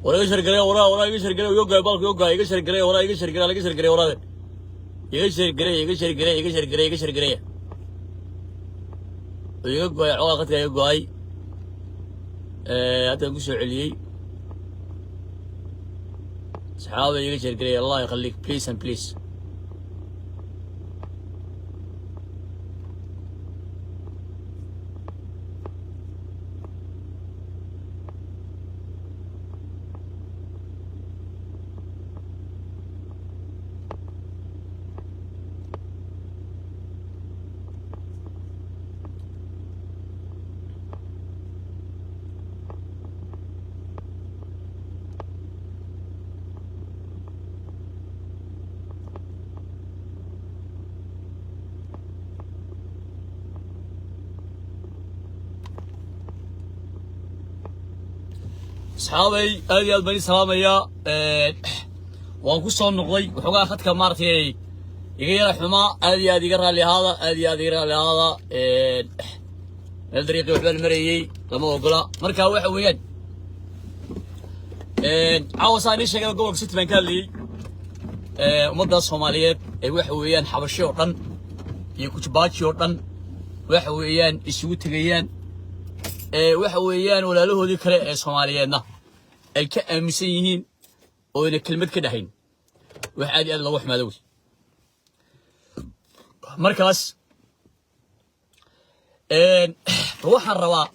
ولا يشر قريه ولا يشر قريه يوقع بالك يوقع يشر قريه ولا يشر قريه لا يشر قريه ولا يشر قريه يشر قريه يشر قريه يشر قريه ويوقع عواقتك يوقع هذا قصة عليي صحابي يشر قريه الله يخليك بليز اند بليز صحابي هذه البني سلامية وانكسر النقطي وحقا أخذت كمارتي يغير حما هذه يقرأ لهذا هذه يقرأ لهذا الطريق وحبا المريي لما أقوله مركا واحد ويد عاوزاني شيء قبل ست من كان لي ومدة الصومالية واحد ويان حبشي وطن يكتبات شوطن واحد ويان يسوي تغيان waxa weeyaan walaalahoodii kale ee Soomaaliyeedna ay ka aaminsan yihiin oo inay kelmad ka dhahayn wax aad iyo aad loo xamaado markaas waxaan rabaa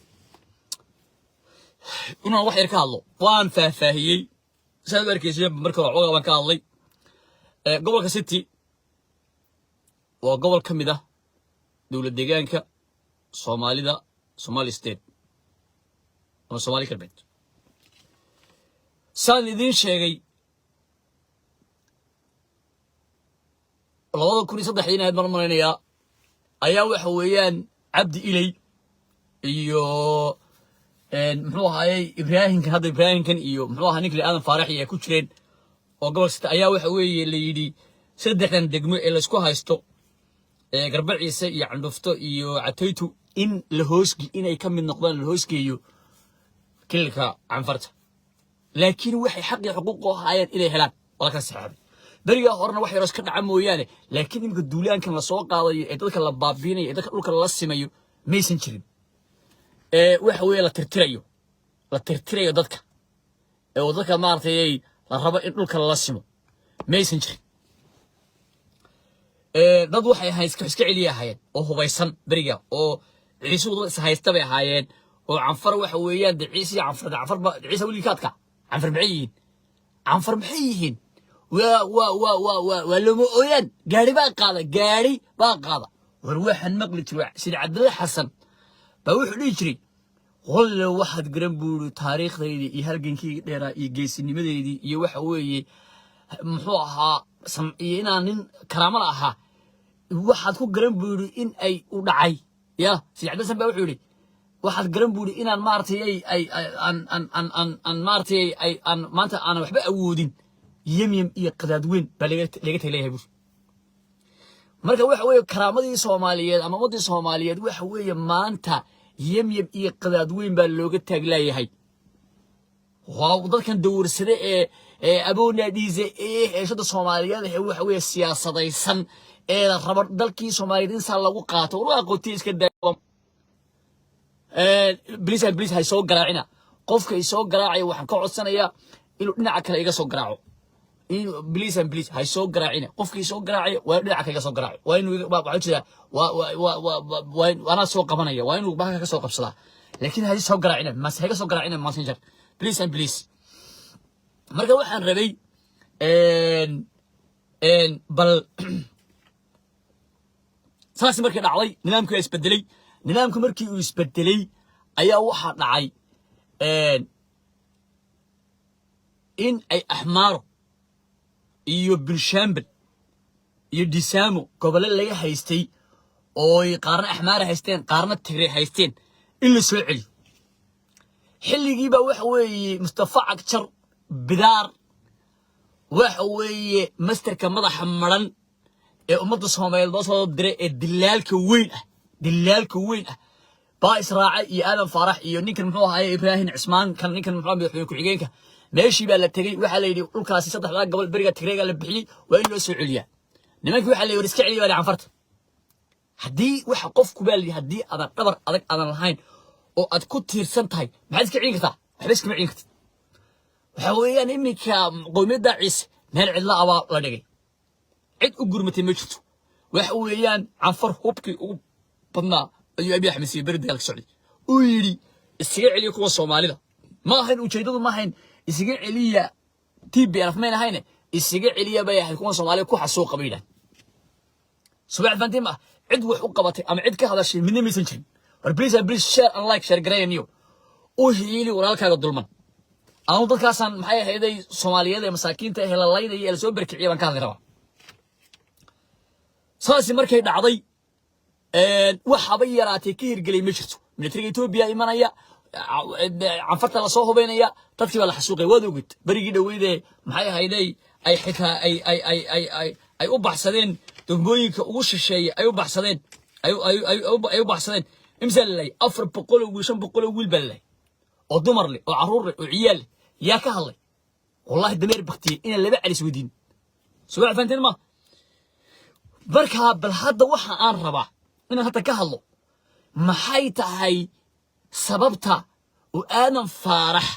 inaan wax yar ka hadlo waan faahfaahiyay sabab arkaysiin marka waxoogaa baan ka hadlay gobolka City waa gobol ka mid ah dawlad deegaanka Soomaalida Somali State أنا سومالي كربت. سان إذن شيء الله كوني صدق حين هاد مرمرينيا أياو حويان عبد إلي إيو محوها هاي إبراهيم كان هذا إبراهيم كان إيو محوها هنيك اللي أنا فارحي كوتشرين وقبل ست أياو حوي اللي يدي صدق كان دقمة إلا سكوها يستو قرب عيسى يعنفتو إيو عتيتو إن الهوسكي إن أي كم من نقدان الهوسكي إيو كلك عنفرته لكن وحي حق حقوقه هايان إليه هلان ولكن السحابي بريا هورنا وحي راس كدعا مويانه لكن يمكن الدولان كان لسoo qaaday ee dadka la baabinay ee dadka dhulka la simayo maysan jirin waxa weey la tirtirayo dadka ee dadka maartay la rabo in dhulka la simo maysan jirin dad waxay iska celiyahayeen oo hubaysan bariga oo ciisuhu is haysta bay ahaayeen وعنفر وحويان دعيسي عنفر دعيسي ولي كاتكا عنفر معيين عنفر محيين ولو مؤيان قاري باقاضا وروح النقل تروح سيد عبد الله حسن بروح نجري قول له واحد قرنبول تاريخ ذي يهرجنكي ديرا يجيس النمذي دي يوحوي محوها سمعينا نن كراملها واحد كو قرنبول إن أي ودعي يا سيد عبد الله حسن بروح لي waxaad garan buuri inaan maartay aan maartay aan maanta aan waxba awoodin yemyem iyo qadaad weyn baa laga tagay bur marka waxa weey karaamadii Soomaaliyeed ama wadii Soomaaliyeed waxa weey maanta yemyem iyo qadaad weyn baa looga taaglayahay waa dadkan dawrsade ee aboona dhiise ee shada Soomaaliyeed waxa weey siyaasadaysan ee raba dalkii Soomaaliyeed in saa lagu qaato waa qooti iska daayay بليز هاي سو قراعنا قفك يسو قراعي وحن كعد سنة يا إنه نعك لا يجسو قراعه إنه بليز هاي سو قراعنا قفك يسو قراعي ونعك يجسو قراعي وإنه بعد وأنا سو قبنا وإنه بحكي سو قبصلا لكن هاي سو قراعنا ما هيك سو قراعنا ما سنجر بليز مركب واحد ربي إن بل ساس مركب علي ننام كويس بدلي nidaamka markii uu isbedelay ayaa waxa dhacay in ay ahmaaro iyo bilshaambal iyo disaamo gobole laga haystay oo ay qaarna ahmaar haysteen qaarna tigray haysteen in la soo celiyo xilligii ba waxa weeye Mustafa Cagjar bidaar waxa weeye masterka madaxa maran ee ummadda Soomaaliyeed baa soo diray ee dilaalka weyn ah با إسرائيل يا آدم فرح يونيك المحور هاي إبراهيم عثمان كان نيك المحور بيحكي كعجينك ماشي بقى لا تجي waxa la yiri dhulkaasi saddexda gobol bariga Tigreega la bixiyay waa in loo soo celiyaa nimankii waxa la yiri iska celiya baa canfarta hadii waxa qofku baa li hadii aad dhabar adag aan lahayn oo aad ku tiirsan tahay maxaad iska celin kartaa waxba iska celin kartaa waxa weeyaan imika qoomiyada ciise meel cidla aba la dhigay cid u gurmatay ma jirto waxa weeyaan canfar hubkii ugu badnaa ayuu Abiy Ahmed si bari dagaalka socday uu yiri iskaga celiyo kuwa Soomaalida ma ahayn ujeedadu ma ahayn iskaga celiya TPLF ma ahayn iskaga celiya bay ahayd kuwa Soomaalida ku xasuuq qabiilan subax fantima cid wax u qabatay ama cid ka hadashay midna maysan jirin war please share and like share gareeyo oo hiili walaalkaaga dulman aan dadkaasan maxay ahayd Soomaaliyeed ee masaakiinta ee la laynayay ee soo barkiciyay baan ka hadlay rabaa saasi markay dhacday waxa bay yaraatay ka hirgelay ma jirto militariga Ethiopia imanaya canfarta la soo hubeynaya dadkii baa la xasuuqay wada ogid barigii dhaweeyay maxay ahaydey ay xitaa ay u baxsadeen degmooyinka ugu shisheeyay ay u baxsadeen ay u baxsadeen imsalay 400 wiil 500 wiil balay oo dumar leh oo caruur leh oo ciyaal yaa ka hadlay wallahi dameer baqtiyay in laba calis wadiin subax fantin ma barka bal hadda waxa aan rabaa in hadda ka hadlo maxay tahay sababta oo aanan faarax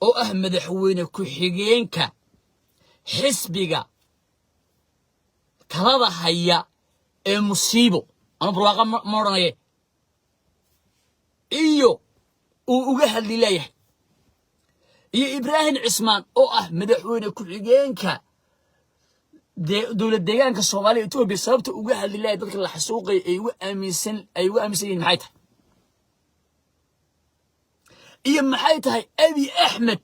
oo madaxweyne ku xigeenka xisbiga talada haya ee musiibo ana barwaaqo ma oranaye iyo uu uga hadli leeyahay iyo Ibrahim Cismaan oo madaxweyne ku xigeenka dawlad deegaanka Soomaaliya Itoobiya sababta uga hadli leeyahay dadka la xasuuqay ay ugu aaminsan yihiin maxay tahay iyo maxay tahay Abiy Ahmed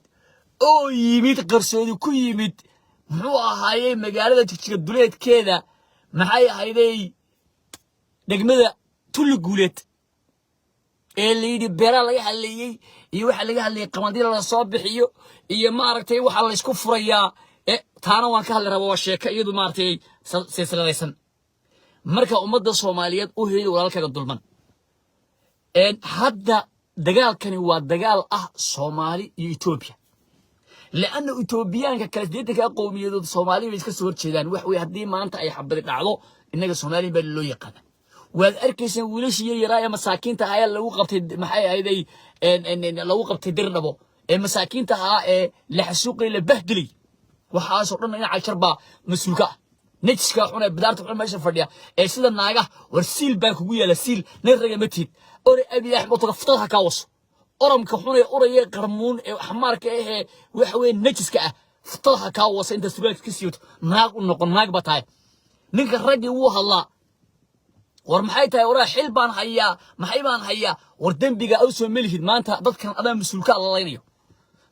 oo yimid qarsoodi ku yimid muxuu ahaayay magaalada Jigjiga duleedkeeda maxay ahaydey degmada Tuli Guuleed ee leeydi beera laga hadlayay iyo waxa laga hadlayay qamadiil la soo bixiyo iyo ma aragtay waxa la isku furayaa taana waan ka hadli rabaa sheeka iyadu ma aragtay silsiladaysan marka ummadda Soomaaliyeed u heeyay walaalkaaga dulman hadda dagaalkani waa dagaal Soomaali iyo Itoobiya لأنه إثيوبيان كالديتك قومية الصوماليين يسكسوا ورشدان وحوي هدي ما أنت أي حبة العضو إنك الصومالي بلو يقنا والأركيس وليش يرايا مساكين تهاي لو قبت محي هيدي إن لو قبت درنبو المساكين تها لحسوق لبهدلي وحاصرنا إن عشر با مسلوكا نتشكا حنا بدارت حنا ماشي فرديا سيدا الناقة ورسيل بانك ويا لسيل نرجع متين أوري أبي أحمد تغفتها كاوس أرمك حنا أوري قرمون حمارك وحوي نجسك فتحها كاوس أنت سبلك كسيوت ناق ونقول ناق بتاعي نك الرجل وها الله ورمحيتها ورا حلبان هيا محيبان هيا وردم بيجا أوسو ملهد ما أنت ضد كان أنا مسلوكا الله ينيو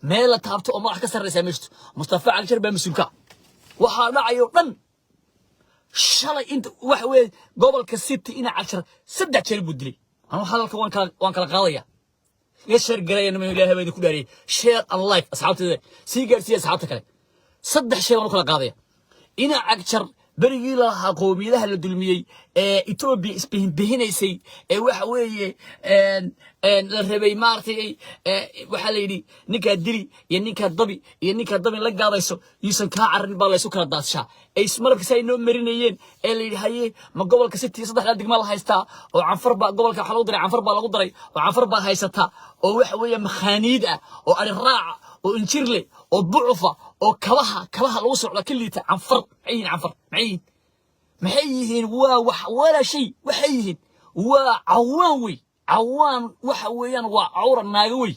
ميلا تابتو أما كسر رسامشت مصطفى على شرب مسلوكا وحنا عيوطن شلا أنت وحوي قبل كسيت إنا 10 سدع شرب ودري أنا حالك وان كلا قاضية يشر قرايه انه الهي بيد ku dhaariyay share and like asxaabtada si gaarsiya asxaabta kale saddex shay oo kala qaadaya ina agjar barigii laha qoomiyadaha la dulmiyay ee Ethiopia isbihinaysay ee waxa weeye la rabay maartay waxa la yiri ninka dili iyo ninka dabi la gaadayso yiisan ka carin baa la isu kala daadshaa ay ismarka say noo marinayeen ee la yiri haye ma gobolka city saddex degmo la haystaa oo canfar baa gobolka waxa lagu diray canfar baa lagu diray oo canfar baa haysata oo waxa weeye maxaaniid oo ari raaca oo injirle oo buufa oo kabaha lagu socdo kaliita canfar معين محيهين ولا شيء وحيهين عوان وحويان وعور الناقوي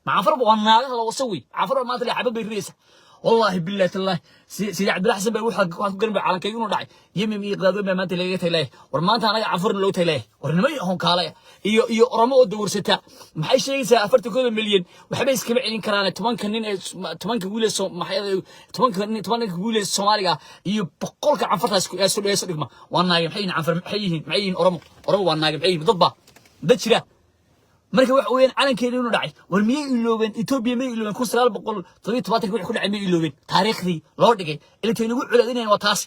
مع فرب والناقه لو سوي عفر ما تري حبيب الرئيس والله بالله الله سيدي عبد الحسن بي وحا قرب على كيونو دحي يمم ii qaado ma maanta laga taylay war maanta anaga cafur loo taylay war nimay hoon kaalay iyo oramo oo dawrsata maxay sheegaysaa 40 milyan waxba iskaba celin karaan 10 nin ee 10 wiil soo maxay 10 wiil Soomaaliga iyo boqolka canfartaas ku soo dheeyso dhigma waan naagay maxay yihiin oramo waan naagay maxay dadba dad jira marka wax weyn calankeedu inuu dhacay war miyay iloobeen Ethiopia miyay iloobeen 1977 wixii ku dhacay miyay iloobeen taariikhdii loo dhigay ilaa inagu culaadinayeen waa taas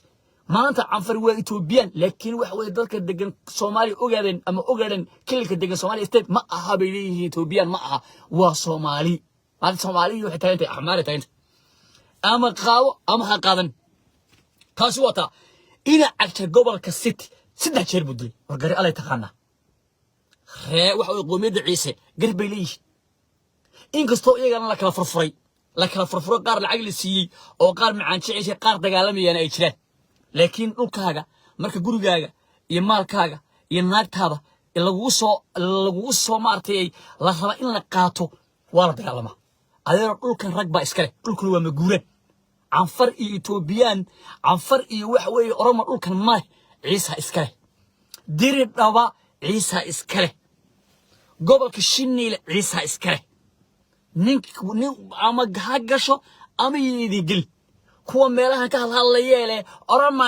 maanta canfar waa Ethiopian laakiin wax weey dadka degan Soomaali ogaadeen kilka degan Soomaali state ma aha bay leeyihiin Ethiopian ma aha waa Soomaali ما الصومالي وحتى أنت أحمر أنت أما قاو أما هقادن كاسوتا إلى أكتر قبل كست سدح شير بدري وقري الله يتخانى خير وحول قوميد عيسى قرب ليش إنك استوى يجعل لك الفرفري لك الفرفري قار العقل السيء أو قار معان شيء قار دجالمي أنا إيشله لكن الكاجا مرك جورو جاجا يمال كاجا يناك هذا اللغوصو مارتي لا ربا إن لقاتو ولا دجالما هذا كان ركبة إسكالي كل هو مجورن عن فرق إثيوبيان عن فرق وحوي أرمى كان ماي عيسى إسكالي دير الدواء عيسى إسكالي قبل كشيني عيسى إسكالي نك أما هاجشو أما يدقل هو مالها كهالله أرمى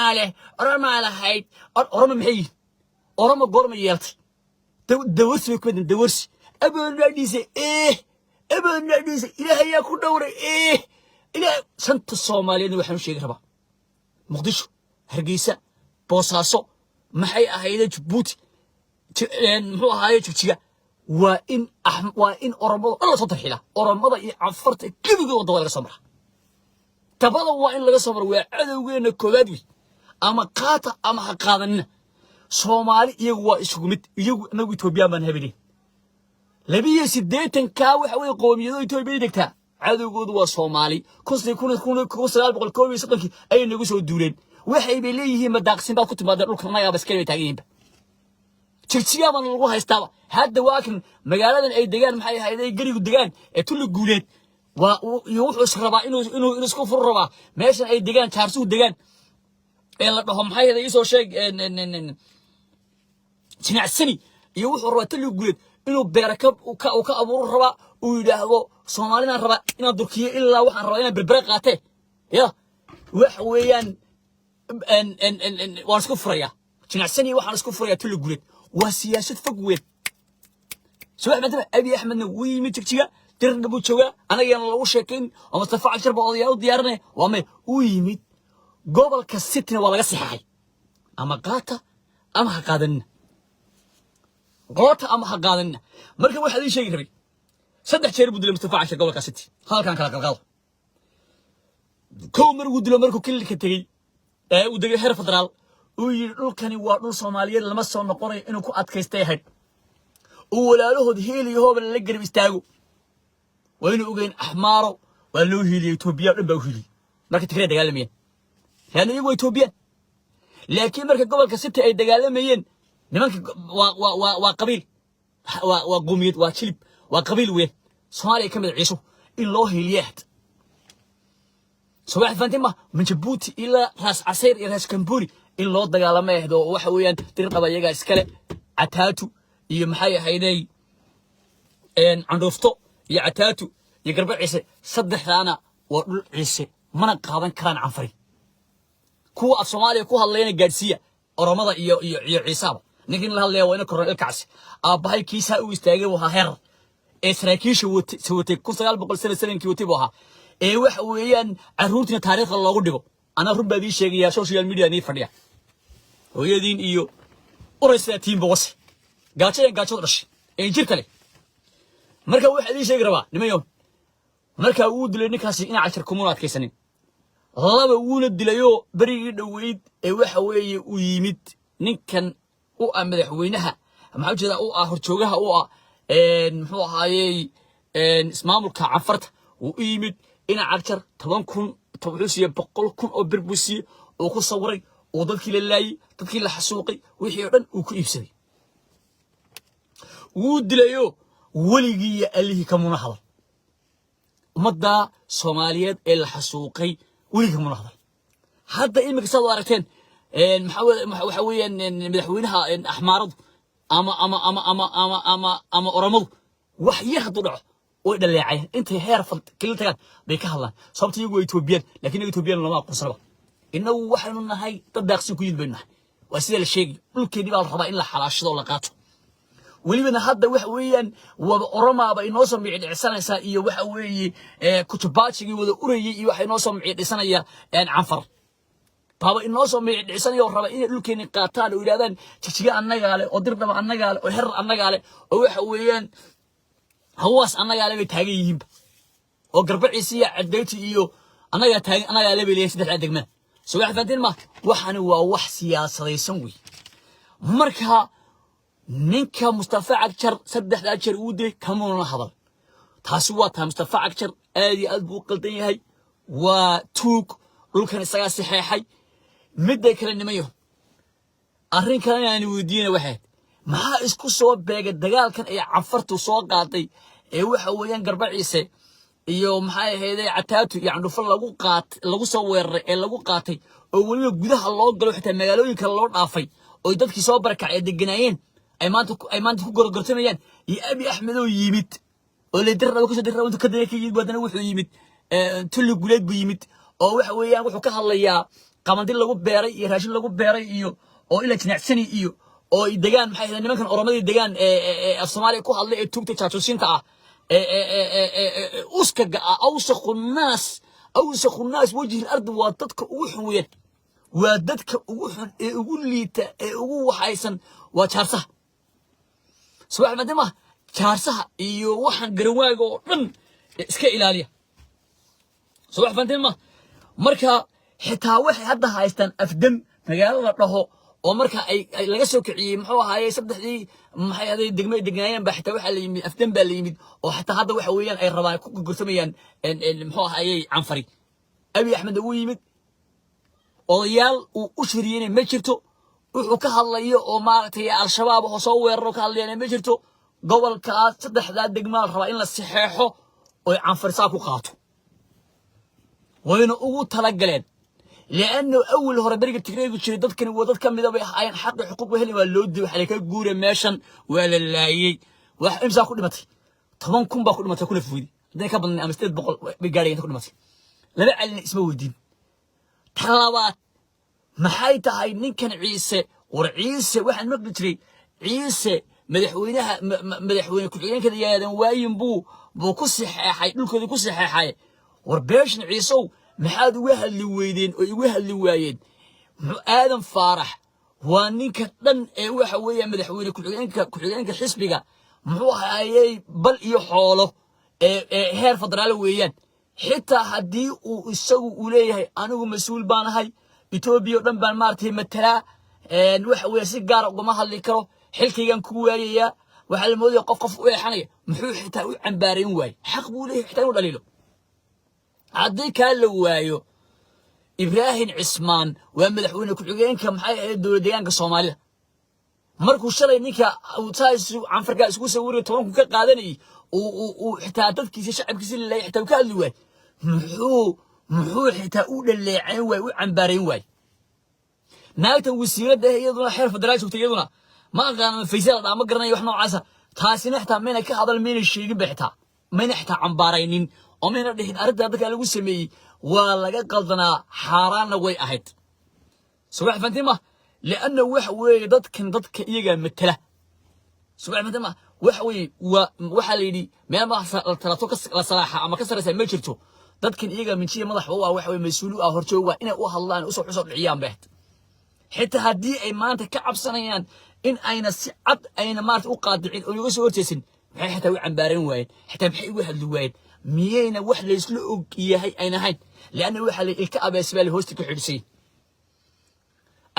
على هاي أرمى محي أرمى قرمي يالتي دورس بكون دورس أبو ناديسة أبو ناديسة إلهي يكون دوري إلى سنت الصوماليين وحنا شيء ربع مقدشو هرجيسة بوساسو محي أهيدا جبوتي هو هاي تشجع وإن أرمض الله سطح له أرمض عفرت كيف يقول ضوء الصبر تبغى وإن لقى صبر وعدوين كوادوي أما قاطع أما حقادنا صومالي يجوا إسقمت يجوا نبي توبيا من هبلي لبي سديتن كاوي حوي قومي يدو توبيا دكتا عدو قدوا صومالي كوس يكون كوس بقول كومي صدقي أي نجوس الدولين وحي بليه مداقسين بقى كنت ما درك ما يا بس كلمة تعيين ترتيا من الروح يستوى هذا واكن مجالاً أي دجان محي هاي جري الدجان تقول الجولات ويروح الربع إنه يسكف الربع ماشي أي دجان تارسو الدجان إلا هم محي هذا يسوي شيء إن سنع السني يروح الربع تقول الجولات إنه بركب وكأبو الربع ويدهوا صومالنا الربع إن تركيا إلا واحد ربعنا بالبرقاته يا وحويان إن وارسكف ريا سنع السني واحد يسكف ريا تقول الجولات وسياسة فقوين سواء مثلا أبي أحمد نووي متكتيا ترى بوتشوا أنا يلا لو شاكين ومصطفى عشر بقضيات ديارنا وما ويمت قبل كستنا ولا قصحي أما قاطع أما حقادنا قاطع أما حقادنا مركب واحد يشيء غريب صدق شيء بدل مصطفى عشر قبل كستي هذا كان كلام غلط كومر ودل مركب كل كتير ودقي هر فدرال ويقول كان يوارد صوماليين لما صار نقرأ إنه كو أتكستيهد ولا له هيلي هو اللي قرب يستاجو وإنه أجين أحمره ولا هيلي إثيوبيا ولا بوهيلي مركب تكرر دجالمين يعني يبغى إثيوبيا لكن مركب قبل كسبت أي دجالمين نمك وقبيل وقوميد وشلب وقبيل وين صومالي كم يعيشوا إلا هيليات سواء فانتما من جبوتي إلى راس عسير إلى راس كمبوري إلا دجالمه هذا وحويان ترقب يجا إسكال عتاتو يمحي هيدي إن عندوفتو يعتاتو يقرب عيسى صدق أنا وقول عيسى من قادن كان عفري كو الصومالي كو هاللين الجالسية ورمضة عيسى نجين لها اللي وين كرر الكعس أبهاي كيسا ويستاجوا ههر إسراكيش سوتي كوسال بقول سنة كيوتيبوها وحويان عروتنا تاريخ الله قدبو أنا رب هذه الشيء يا سوشيال ميديا نيفريا ويدين ورسالتين بوس قاتل رش جرتلي مركا واحد يشيء ربا لما يوم مركا وود لنكاسي إن 10 كمونات كيسنين الله وولد ليو بري دويد وحوي ويمد نكن أو مدحوينها ما جدا أو هرجوجها أو محو هاي اسمه ملك عفرت ويمد إن 10 طبعا كون تبعوسية بقول كون أو بربوسي أو كصوري وضلك لله تذكر الحسوقي ويحيرن وكيفسي ودليو ولقي اللي كمون هذا مدة صوماليات الحسوقي ولقي كمون هذا حتى إنك صورتين محاوية مدحوينها أحمرض أما أرمض وحيها طلع وإذا اللي عيه أنت هيرفض كل تكان بيكهلا صبت يجوا إثيوبيان لكن إثيوبيان لما قصروا إنه واحد من هاي تدخل كل بيننا وسيل الشيء ممكن يبقى الربع إلا حلاش ولا قاطع وليبنا هذا وحويا ورما بينوصل بعد عسنا سائية وحوي كتبات شيء وذا أوري وحينوصل بعد عسنا يعني عنفر بابا إنوصل بعد عسنا ورما إيه لكن قاتل ويلادن تشجع النجالة ودرنا النجالة وحر النجالة وحويا هواس النجالة بتهجيهم oo garbaciisiya cadeyti iyo anaga leebeliyay saddex degma soo wax faanteen ma waxani waa wax siyaasadaysan wey marka ninka Mustafa Cagjar saddexda jeer uu dilay kamoona hadal taasi waa taa Mustafa Cagjar aad buu qaldan yahay waa tuug dhulkan isaga saxeexay mid kale nimayo arrin kale aan weydiinay waxay maxaa isku soo beegay dagaalkan ay cafartu soo qaaday ee waxa weeyaan garbaciise iyo maxay ahayd cataatu yaani dhufal lagu soo weeraray ee lagu qaatay oo waliba gudaha loo galo xitaa magaalooyinka loo dhaafay oo dadkii soo barakacay deganayeen ay maanta ku gorgortamayaan iyo Abi Axmed oo yimid oo leedir rabo ka dirra inta ka deekay badana wuxuu yimid tulli guleed buu yimid oo waxa weeyaan wuxuu ka hadlayaa qamandil lagu beeray iyo raashin lagu beeray iyo oo ila jinacsani iyo oo deegaan maxay ahayd nimankan oromadii deegaan ee Soomaaliya ku hadlay ee tuugta jaajuusinta ah uskaga awsakhu naas wajhi al-ard waa dadka ugu xun weeyaan waa dadka ugu xun ee ugu liita ee ugu waxaysan waa jaarsaha subax madama jaarsaha iyo waxan garawaaga oo dhan iska ilaaliya subax fantema marka xitaa waxay hadda haystaan afdam magaalada dhaho oo marka ay laga soo kiciyay muxuu ahaayay saddexdii maxay ahayd degmay degnayeen ba xitaa waxa la yimid afdam baa la yimid oo xitaa hadda waxa weeyaan ay rabaan ku gurtamayaan muxuu ahaayay canfari Abi Axmed uu yimid odayaal uu u shiriyay ma jirto wuxuu ka hadlayo oo maartay al-shabaab oo soo weeraro ka hadlayna ma jirto gobolkaas saddexda degmaal raba in la saxeexo oo canfarisa ku qaato wayna ugu tala galeen لأنه أول هو برجع تقريبا شيء ضد كان وضد كم إذا بيحقق حق حقوق وهلي واللود وحلقة جورة ماشن ولا لاي واحد إمسك كل متى طبعا كم بقول متى كل فودي ده كابن أمستيد بقول بجارين كل متى لا بقى اسمه ودين طلبات محايته هاي نين كان عيسى ورعيسى واحد مقدري عيسى مدحوينه كل عين كذا يا دم وايم بو كسح حي دول كذا كسح حي وربيش عيسو maxaad uga hadli weydeen oo uga hadli waayeen aadan faarax waa ninka dhan ee waxa weeye madaxweyne ku-xigeenka xisbiga muxuu ahaayay bal iyo xoolo ee heer federaal weeyaan xitaa haddii uu isagu u leeyahay anigu mas'uul baan ahay Itoobiya oo dhan baan maartay matala waxa weeye si gaar ah uga hadli karo xilkaygan ku waayaya waxa la moodayaa qof u eexanaya muxuu xitaa u cambaareen waay xaq buu leeyahay xitaa inuu dhaliilo haddii kaa la waayo Ibrahim Cismaan waa madaxweyne ku-xigeenka maxay ahayd dowladda deegaanka Soomaalida markuu shalay ninka utaaysu canfarka isku soo wareey 10 ku ka qaadanay uu xitaa dadkiisa shacabkiisa leeyahay xitaa ka hadli waay muxuu xitaa u dhaleeceen waay u cambaareen waay naagtan wasiirada iyaduna xeer federaal joogtay iyaduna ma aqaan Faysal ama garanay wax noocaas taasina xitaa meena ka hadal meena sheegin bixtaa meena xitaa cambaaraynin oo meena dhixin arinta dadka lagu sameeyay waa laga qaldanaa xaaraana way ahayd subax fantima لأنه وحوي dadka iyaga matala subax fantima waxalidi meel ma talato ka salaaxa ama ka sareysa ma jirto dadkan iyaga minjiye madax waa waxway mas'uul ah horjooga inay u hadlaan u soo dhiciyaan baahid xitaa hadii ay maanta ka cabsanayaan in ayna si cad ayna maanta u qaadicin oo uga soo horjeesin maxay xitaa u cambaareen waayeen xitaa maxay u hadli waayeen miyayna wax la isla og yahay ayna hayn لأنه waxa la ilka abeesbal hoosti ku xidhisay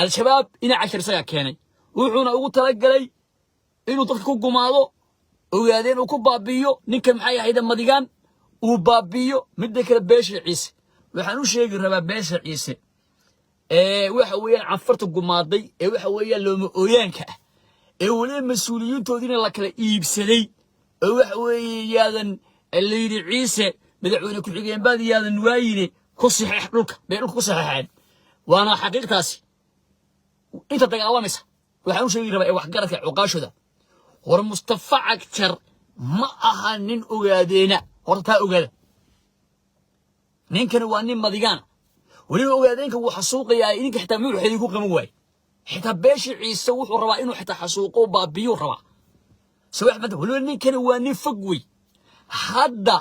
al-shabaab ina 10 saga keenay wuxuuna ugu tala galay inuu dadka ku gumaado ogaadeen uu ku baabiyo ninka maxay ahayd madigan uu baabiyo mid kale beesha ciise waxaan u sheegi rabaa beesha ciise waxa weeyaan canfarta gumaaday waxa weeyaan looma ooyaanka wali mas'uuliyiintoodina la kala iibsaday waxa weeyaan اللي عيسى مدحونا كحجين بادي هذا نوايني كصحيح لك بينك كصحيحين وانا حقيقة تاسي انت تقاومسها waxaan u sheegi rabaa wax garadka cuqaashada hor Mustafa Cagjar ma aha nin ogaadeena horta ogaada ninkan waa nin madigaan wali ogaadeenka uu xasuuqayaa idinka xitaa muu xidii ku qaban waay xitaa beeshi ciise wuxuu rabaa inuu xitaa xasuuqo baabiyo rabaa subax mad wali ninkan waa nin fogway hadda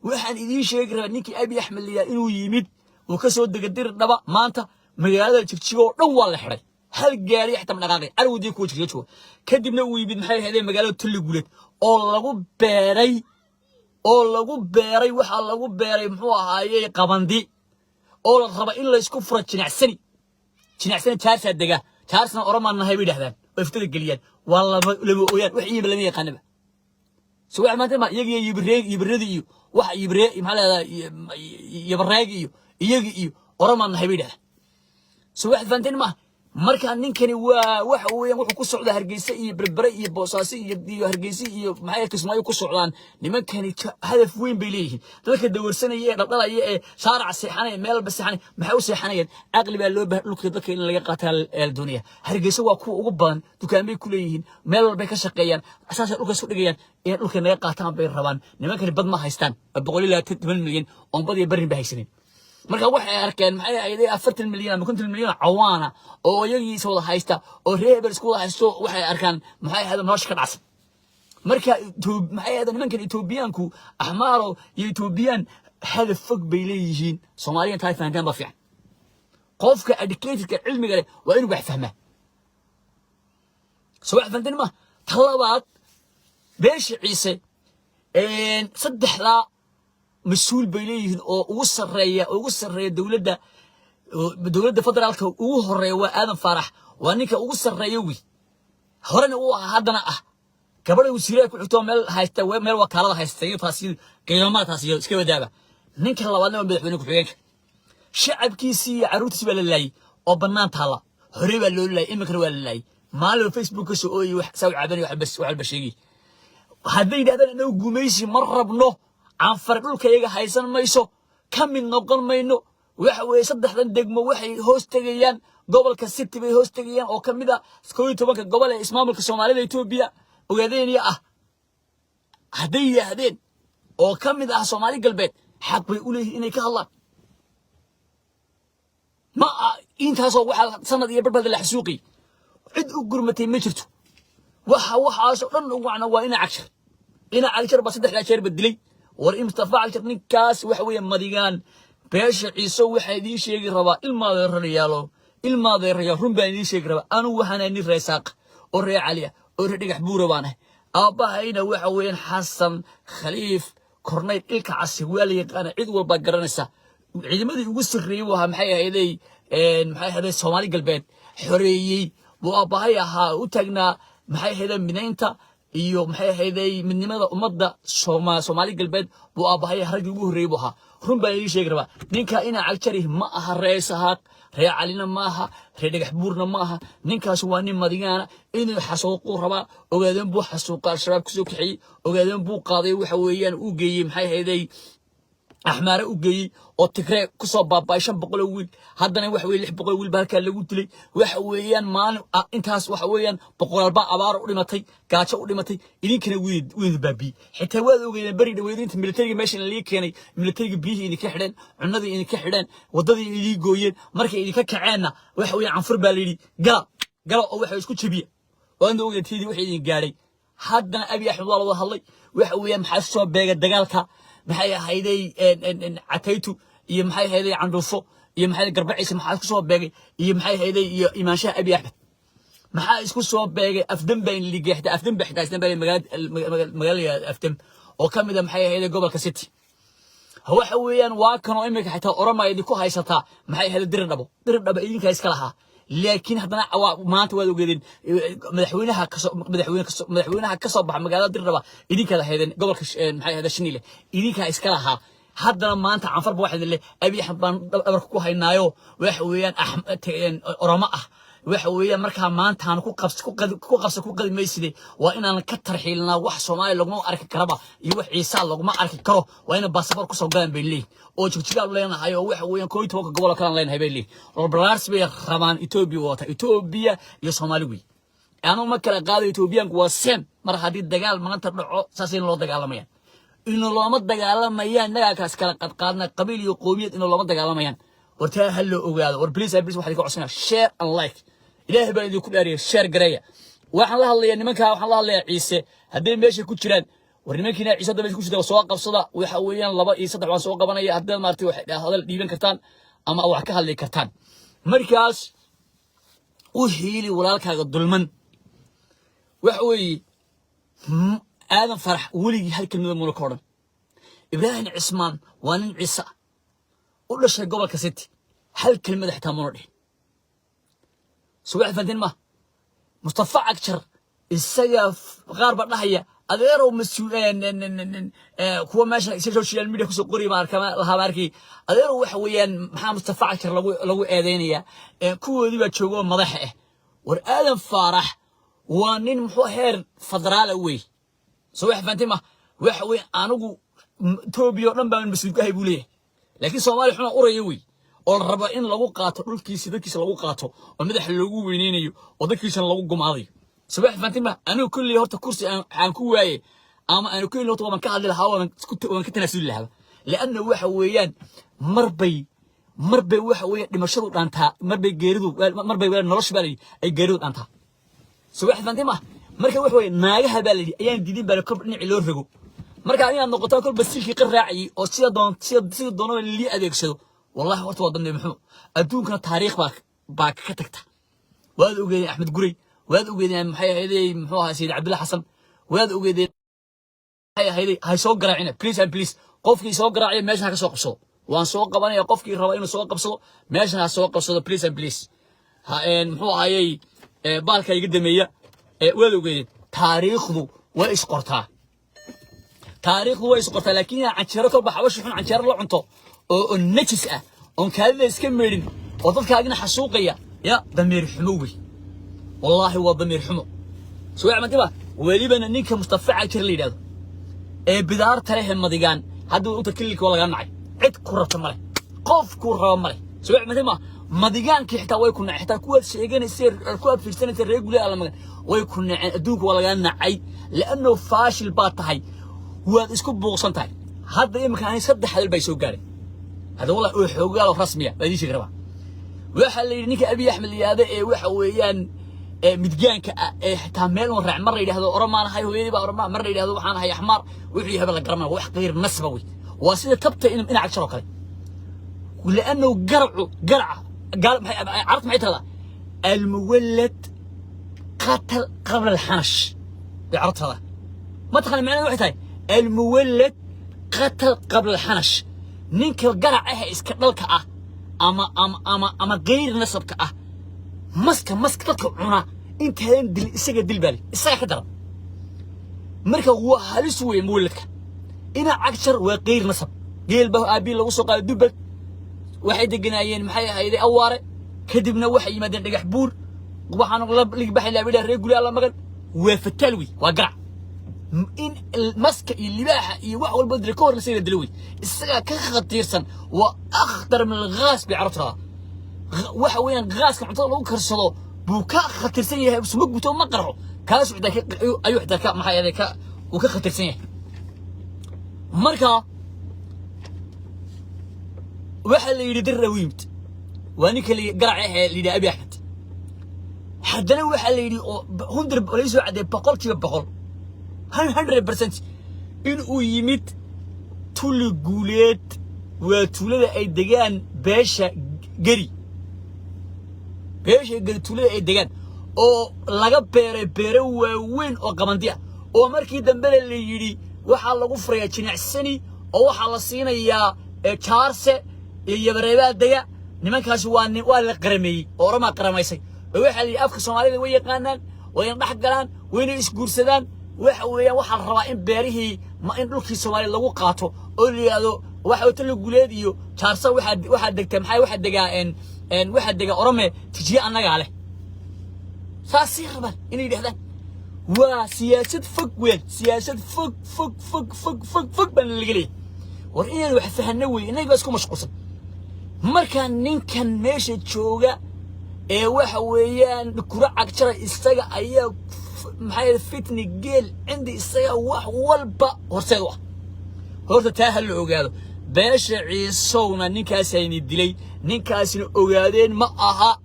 waxaan idin sheegi rabaa ninkii Abi Axmed liya inuu yimid oo ka soo degadir dhaba maanta magaalada Jigjigo dhan waa la xiray hal gaari xitaa ma dhaqaaqay arwadi ku Jigjigo kadibna uu yimid maxay ahayd magaalada Tulli Guleed oo lagu beeray oo lagu beeray waxa lagu beeray muxuu ahaayay qabandi oo la raba in la isku furo jinacsani jaarsa dega jaarsna oromaana hay yiraahdaan oo iftada galiyaan waa laba ooyaan wax iiba lama yaqaanaba soo wax maanta ma iyaga yibradi iyo wax yibre maxaa la yibraagi iyo oromaana hay yiraahdaan soo wax faanteen ma marka ninkani waa waxa weeyaan wuxuu ku socdaa Hargeysa iyo Berbera iyo Boosaaso iyo Hargeysa iyo maxay Kismaayo ku socdaan nimankani hadaf weyn bay leeyihiin dadka dawarsanaya ee dhaldhalaya ee shaaric seexanay meel ba seexanay maxay u seexanayeen aqli baa loo baahan dhulka dadka in laga qaataa ee dunia Hargeysa waa kuwa ugu badan dukaamay ku leeyihiin meel walba ka shaqeeyaan asaas dhulka soo dhigayaan ee dhulka naga qaataan bay rabaan nimankani bad ma haystaan 120 milyan oo bad iyo barin ba haysaneen marka waxay arkeen maxay ahayd 40 milyan ama 50 milyan cawaana oo iyagii soo wada haysta oo reebel isku wada haysto waxay arkaan maxay ahayd nolosha ka dhacsan marka maxay ahayd nimankan Etoobiyaanku ahmaaro iyo Etoobiyaan hadaf fog bay leeyihiin Soomaaliyan tahay fahantaan ba fiican qofka educated-ka cilmiga leh waa inuu wax fahmaa soo wax fahantaan ma talabaad beesha ciise saddexda مسؤول بيليه أو أوسر دولة فدرالك أوهر وآدم فرح وانك أوسر يوي هرنا هذا كبر وسيرك وحتى مل هايستا مل وكالة هايستا تاسيل قيامات تاسيل سكوا دابا نك الله وانا بينك وبينك شعب كيسي عروتي ولا لاي أو بنات هلا هريبا لولا إمك ولا لاي ماله فيسبوك سوي وحسوي عبني وحبس وحبشيجي هذين هذا إنه جميسي مرة بنو عن فرقلك يجا هيسان مايسو كم من نقل ماينو وحوي صدق لن دقمو وحي هوستجيان قبل كست بي هوستجيان أو كم ذا سكوي تبقى قبل إسمام الكسومالي لإثيوبيا وقاعدين يا هدين أو كم ذا سومالي قلبت حق بيقوله إنك الله ما إنت هسوا واحد سنة يبرد الحسوقي عد أقرمتي مجرته وحا أصلا وعنا وإنا عشر بس صدق عشر بدلي ورئيم استفاع الشرنين كاس وحويا مديقان بيش عيسو وحيدي شيء ربا الماضي الريال رنبا يدي شيء ربا أنا وحنا نرى ساق وري عليا وري حبورة بانه أبا هينا وحويا حسن خليف كورنيل إلك عسيوالي أنا عيد والباقرانسا عيدمادي يوسر ريوها محايا هذا الصومالي قلبين حريي وأبا هيا وتاقنا محايا هذا منينتا iyo maxay ahaydey midnimada umada Soomaali galbeed buu aabahay haragii ugu horeeyay run baa ii sheeg raba ninka ina calcari ma aha reesahaad ree calina ma aha ree dhagax buurna ma aha ninkaas waa nin madigaana inuu xasuuqo raba ogaadeen buu xasuuqa shabaab ku soo kixiyay ogaadeen buu qaaday waxa weeyaan uu geeyay maxay ahaydey أحمر وجي أو تكره كسب بايشان بقول ويل هذا نوح ويل بقول ويل بالك اللي قلت لي وحويان مان أنت هاس وحويان بقول الباء عبارة ولمتي كاتش ولمتي إني كنا ويد بابي حتى وين بريد وين أنت ملتري ماشي اللي كاني ملتري بيه إني كحرن عنادي إني كحرن وضدي اللي جوين مركي إني كعنا وحويان عن فرب اللي قال أو وحوي يسكت شبيه وعنده وين تيجي وحيد جاري هذا أبي أحمد الله الله وحويان محسوب بيجا دجالك maxay ahaydey cataytu iyo maxay ahaydey candufo iyo maxay garbaciisa maxaa isku soo beegay iyo maxay ahaydey iyo imaanshaha abi axmed maxaa isku soo beegay afdan baan ligeexda afdan baxda isna baa magaalada afdan oo kamida maxay ahaydey gobolka city waxa weeyaan waa kan oo imika xitaa oromaydi ku haysataa maxay ahaydey dirdhabo idinka iska lahaa laakiin hadana maanta waad ogeedeen madaxweynaha ka soo baxa magaalada dirdhaba idinka lahaydeen gobolka maxay ahaydey Shiniile idinka iska lahaa haddana maanta canfarba waxa le abi axmed baan dhabarka ku haynaayo waxa weeyaan oromo ah waxa weeyaan marka maanta aan ku qadimaysidee waa inaan ka tarxiilnaa wax Soomaali laguma arki karaba iyo wax Ciisa laguma arki karo waa in baasaboor ku soo galan bay leeyihiin oo jigjiga leenahay oo waxa weeyaan kooy tobanka gobol kale leenahay bay leeyihiin balaars bay rabaan Ethiopia iyo Soomaali wey aanu ma kala qaado Ethiopianku waa same mar hadii dagaal maanta dhaco saaseen loo dagaalamayaan in looma dagaalamayaan nagaakaas kala qadqaadna qabiil iyo qoomiyad in looma dagaalamayaan wartaa hal loo ogaado war please waxa ka codsanaa share and like ilaahay baa idinku dhaariyo share gareeya waxaan la hadlayaa nimanka waxaan la hadlayaa Ciise haday meesha ku jiraan war nimankiina Ciise daba ku jira soo qabsada waxa weeyaan 2 iyo 3 waan soo qabanaya haddii maartay wax hadal dhiiban kartaan ama wax ka hadli kartaan markaas u hiili walaalkaaga dulman waxa weey aadan farax waligi hal kelmad ma la kooran إبراهيم عثمان وان عيسى ولا شيء قبل كستي هل كلمة احتمال ده سواء فندين ما مصطفى أكثر السيف غارب الله adeero mas'uuleen kuwa meesha social media ku soo qori laha markii adeero waxa weeyaan maxaa Mustafa Cashar lagu eedeynaya kuwoodii baa joogo madax ah war aadan faarax waa nin muxuu heer federaal weey soo wax faantima waxa weey anigu Toobiyo dhan baan mas'uul ka hay buu leeyahay laakiin Soomaali xuna uraya weey oo raba in lagu qaato dhulkiisa dadkiisa lagu qaato oo madax lagu weyneenayo oo dadkiisa lagu gumaadayo صباح فانتما أنا كل هرت كرسي عن كواي أما أنا كل هرت ومن كهذا الهواء ومن كنت نسول لها لأنه وحويان مربي وحويان لما شرط أنتها مربي جيردو مربي ولا نرش بالي أي جيردو أنتها صباح فانتما مركب وحويان ناجها بالي أيام جديد بالكبر نعلور فيجو مركب أيام النقطة كل بس الشيء قراعي أو تصير دون اللي أديك شدو والله وقت وضمني محمود أدون كان تاريخ باك كتكته وهذا وجد أحمد قري وهذا وجد محيا هذي محوها سيد عبد الله حسن وهذا وجد هاي سوق قراعينا بليز قفكي سوق قراعي ماشي هكا سوق قبصو وان سوق قبانيا قفكي ربا إنه سوق قبصو ماشي هكا سوق قبصو بليز محوها هاي بالكا يقدمية وهذا وجد تاريخه وإيش قرطها لكن عنشرته بحوش حن عنشر له عنطو النجس كذا يسكملين وضلك أجنح حسوقية يا ضمير حموي والله هو ضمير حمو سوى ما تبغى وليبنا نيك مصطفى عكر لي هذا بدار تريه المديجان هذا أنت كلك ولا جمعي عد كرة مره قف كرة مره سوى ما تبغى مديجان كي حتى ويكون حتى كواد شيء يصير الكواد في سنة الرجل على ما ويكون دوك ولا جمعي لأنه فاشل باطهي هو اسكوب بوصنتاي هذا يمكن يصدق حل بيسوق قاري هذا والله حقوق رسمية بدي شيء غريبة وحلي نيك أبي أحمد هذا وحويان مدجانك حتى ميل ورع مرة يده هذا أرمان هاي هو يبى أرمان مرة يده هذا وحنا هاي أحمر ويحيي هذا الجرمة وح غير نسبوي واسيد تبت إن عشرة كذا ولأنه قرع عرفت معي هذا المولد قتل قبل الحنش عرفت هذا ما تخلي معنا واحد هاي المولد قتل قبل الحنش نينك القرع إسكتلك أما غير نسبك مسك تطلع انت هندل اسقى دل بالي اسقى كدر marka waa halis weyn moolidka ina cagshar waa qeyr nasab geelba aabi lagu soo qaaday dubad waxay deganayeen maxay ahayd awaare kadibna waxay yimaadeen dhagax buur waxaan la baxay laabida reer guri alla magan waa fatalwi waa garac in maska iyo libaaxa iyo wax walba dirkoor la sii dilay isaga ka khatiirsan waa akhtar min al-ghaas bi'arfta waxa weeyaan gaaska cuntada lagu karsado buu ka khatirsan yahay sumug buto ma qarxo kaas ayuu xidaka maxay ahayd ka uu ka khatirsan yahay marka waxa la yiri dirawiimt waani kali garaac liida abi ahmed haddana waxa la yiri 100 layso caday 100% in uu yimid tuli guuleed waa tulada ay degaan beesha gari beesha galtulada ay degan oo laga beero waaweyn oo qabandiya oo markii dambe la yiri waxa lagu furaya jinacsani oo waxa la siinayaa jaarse iyo bareebadaya nimankaas waa la qarameeyay oo rama qaramaysay waxa la afka Soomaalida way yaqaanaan way dhax galaan wayna isguursadaan waxa weeyaan waxa la rabaa in beerihii ma in dhulkii Soomaaliya lagu qaato oo liyaado waxa uu talo guuleed iyo jaarse waxa degtay maxay waxa degaa واحد دقة أرمي تجي أنا قاله فاسير بال إني ده وسياسة فك وين سياسة فك بالليلي ورئينا واحد في هالنوي إني بس كم مشقوص مركان نين كان ماشي تشوجا واحد ويان كرة أكتر استجا أيه محيل فتني جيل عندي استجا واحد والبا ورسوا هذا تاهل وقالوا باش عيسونا نكاسين الدلي نكاسين أوجادين ما أها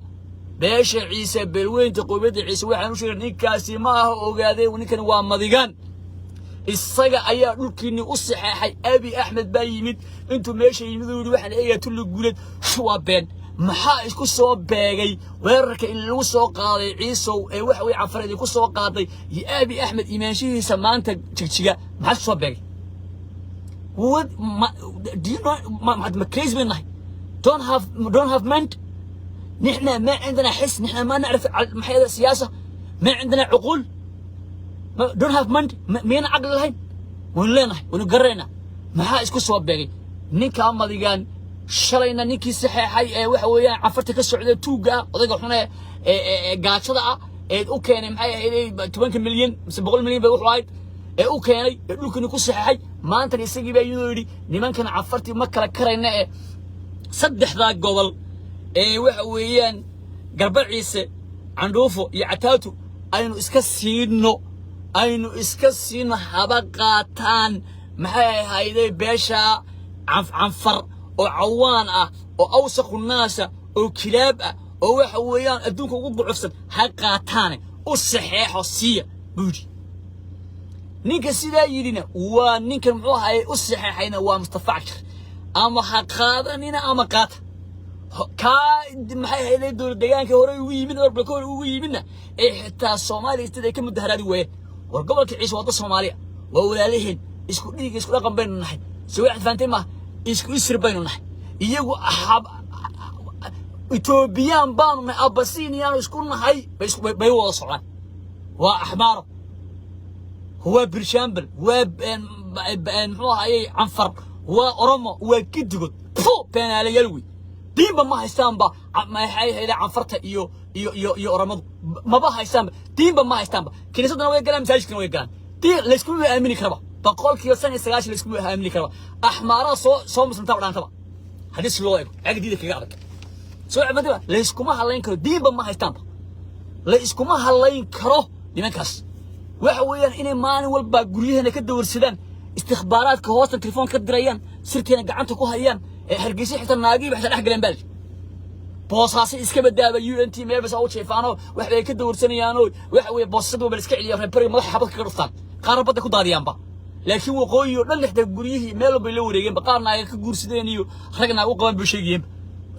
باش عيسى بالوين تقوبت عيسى واحد نشر نكاسين ما أها أوجادين ونكن وامضيجان الصجا أيه لكني أصحى أبي أحمد بايمد أنتم ماشي يمدوا واحد أيه تلو جولد شو بين محا إسكو سو باجي ويرك اللي سو قاضي عيسى واحد ويعفر اللي كو سو قاضي يا أبي أحمد إيمانشي سمانته تشجع محا سو باجي what do you know ما كيس منه don't have mind. نحن ما عندنا حس، نحن ما نعرف محيط السياسة، ما عندنا عقول، don't have mind. مين عقل لهين ونلنا ونقرينا maxaa isku soo beegay ninka amadigan shalayna ninkii saxeexay ee waxa weeyaan cafarta ka socday tuuga odayga xun ee gaajada ah ee u keenay maxay ahayd 20 milyan mise 100 milyan bay wuxuu ahayd ee u keenay dhulkani ku saxeexay maanta isagii baa yidhi nimankan cafartii ma kala karayna ee saddexda gobol ee waxa weeyaan garbaciise candhuufo iyo cataatu aynu iska siino haba qaataan maxay hayday beesha canfar oo cawaan ah oo awsaqu naasa oo kilaab ah oo waxa weeyaan adduunka ugu buuxsan ha qaataan u saxeexo siiya buudi ninka sidaa yidina waa ninkan muxuu ahaayay u saxeexayna waa Mustafa Cagshar ama ha qaadanina ama qaata ka maxay hayday dowlad deegaanka hore ugu yimid dalka hore ugu yimidna ee xitaa Soomaaliya istii ka mudaharaadi weeyeen war gobolka Ciise wada Soomaaliya waa walaalihiin isku dhiig isku dhaqan baynu nahay soo wax faantay ma isku isir baynu nahay iyagu Ethiopian baanu nahay Abyssinian isku nahay bay wada socdaan waa axmaar huwa Birshambil waa muxuu ahaayay canfar waa Oromo waa kidigod beenaale yalwi diinba ma haystaanba maxay hayday canfarta iyo Oromadu maba haystaanba diinba ma haystaanba kiniisadana way galaan masaajidkana way galaan diin la isku aamini karaba boqolkiiba 99 la isku aamini karaba axmaara soo muslimta wadantaba hadis loo eego agdiida kaga adag soo amadaba la iskuma halayn karo diinba ma haystaanba la iskuma halayn karo nimankaas waxa weeyaan inay maalin walba guriyahana ka dawarsadaan istikhbaaraadka hoosta telefoon ka dirayaan sirteena gacanta ku hayaan ee hargeysa xitaa naagi waxay dhex galeen bal boosaasi iska badaaba UNT meelbas oo jeefaano wax bay ka dawarsanayaan oo waxa weey boosadu bal iska ciliyo reer madax xabad ka dhuftaan qaar bada ku daadiyaanba laakiin waqooyi oo dhan lixda guriyihii meel walba la wareegeen qaarna ay ka guursadeen iyo ragna u qaban bulshadeen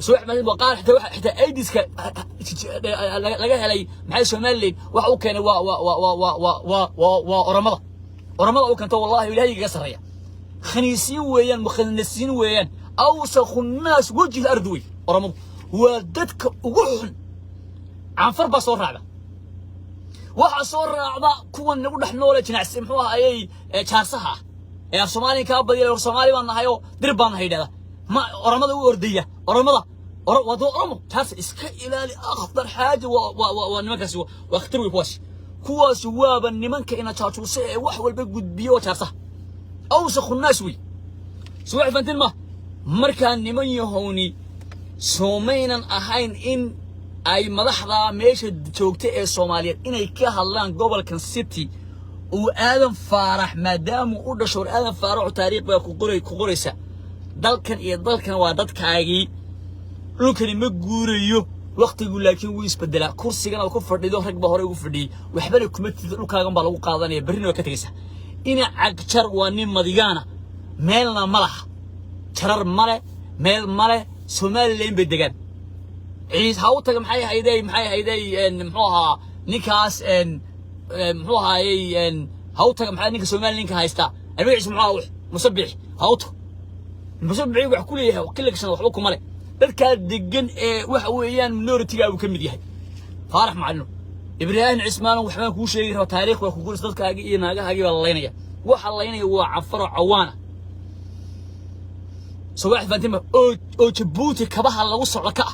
soo waxmad waa qaar xitaa aidiska laga helay maxay Soomaaliland wax uu keenay waa Oromada uu kanto wallahi ilaahay iga sareeya khaniisiin weeyaan mukhanasiin weeyaan awsakhu naas wajhi al-ardwi Oromadu waa dadka ugu xun canfar ba soo raacda waxa soo raacda kuwan nagu dhax nool jinacsi muxuu ahaayay jaarsaha ee Soomaaliya ka badiyay Soomaali baan nahay oo dir baan haydada ma Oromada u ordaya Oromada wado Oromo taas iska ilaali akhtar xaaja waa nimankaas waa khatar way kuwaas waaba nimanka ina jaajuuse ee wax walba gudbiyo jaarsaha awsakhu naas wi soo fantin ma markaan niman yahowni Soomaynan ahayn in ay madaxda meesha joogtay ee Soomaaliyeed inay ka hadlaan gobolkan City oo aadan faarax maadaama uu dhasho aadan faarax taariikh baa ku qoraysa dalkan iyo dalkan waa dadkaagii dhulkani ma guurayo waqtigu laakiin wuu isbedelaa kursigan oo ku fadhido rag ba hore ugu fadhiyay waxbana kuma tiid dhulkaagan baa lagu qaadanaya barina ka tagaysa ina Cagshar waa nin madigaana meelna malaha jarar male meel male Soomaaliland bay degan ciis ha u taga maxay hayday muxuu ahaa ninkaas muxuu ahaayay ha u taga maxay ninka Soomaaliland ka haysta magaciisa muxuu ahaa Musabbix ha u taga Musabbix wax ku leeyahay kilaksan waxba kuma leh dadka degan ee waxa weeyaan minority-ga uu ka mid yahay Faarax Macalin Ibrahim Cismaan waxaan ku sheegay raba taariikh waa ku guursa dadkaaga iyo naagahaaga baa laynaya waxa laynaya waa canfar cawaana soo wax faantima oo Djibouti kabaha lagu socdo ka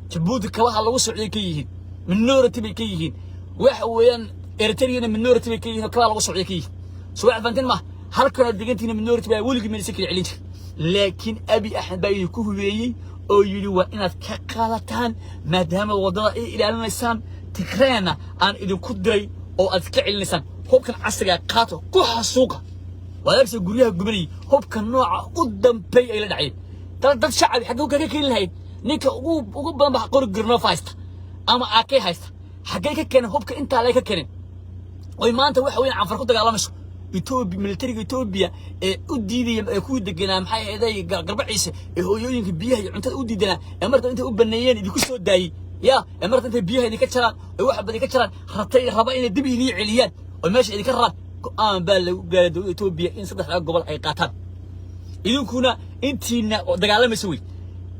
Djibouti kabaha lagu socdo ka yihiin minority bay ka yihiin waxa weeyaan Eritrea minority bay ka yihiin kabaha lagu socdo ka yihiin soo wax faantima halkan degantiina minority baa waliga meel si kala celin laakiin Abi Ahmed baa ku hubeeyay oo yiri waa inaad ka qaadataan maadaama wadada ay ilaalinaysaan tikreena aan idinku diray oo aad ka celinaysaan hubkan casriga qaato ku xasuuqa walaasha guriyaha gubanay hubka nooca u dambeey ay la dhacay dad shacab xagga ka keen lahayd ninka ugu badan baa qori girno faasta ama aakay haysta xagga ka keen hubka inta la ka keenin oo maanta waxa weyn canfar ku dagaalamayso Ethiopia military Ethiopia ee u diiday ee ku deganaa maxay ahayd garbaciise ee hooyooyinka biyaha iyo cuntada u diidana ee marta inta u baneeyeen idinku soo daayay ya ee marta inta biyaha idinka jaraan ee wax badan ka jaraan raba inay dib inii celiyaan oo meesha idinka raraan aan baa lagu gaaray Ethiopia in saddex gobol ay qaataan idinkuna intiina dagaalameysa way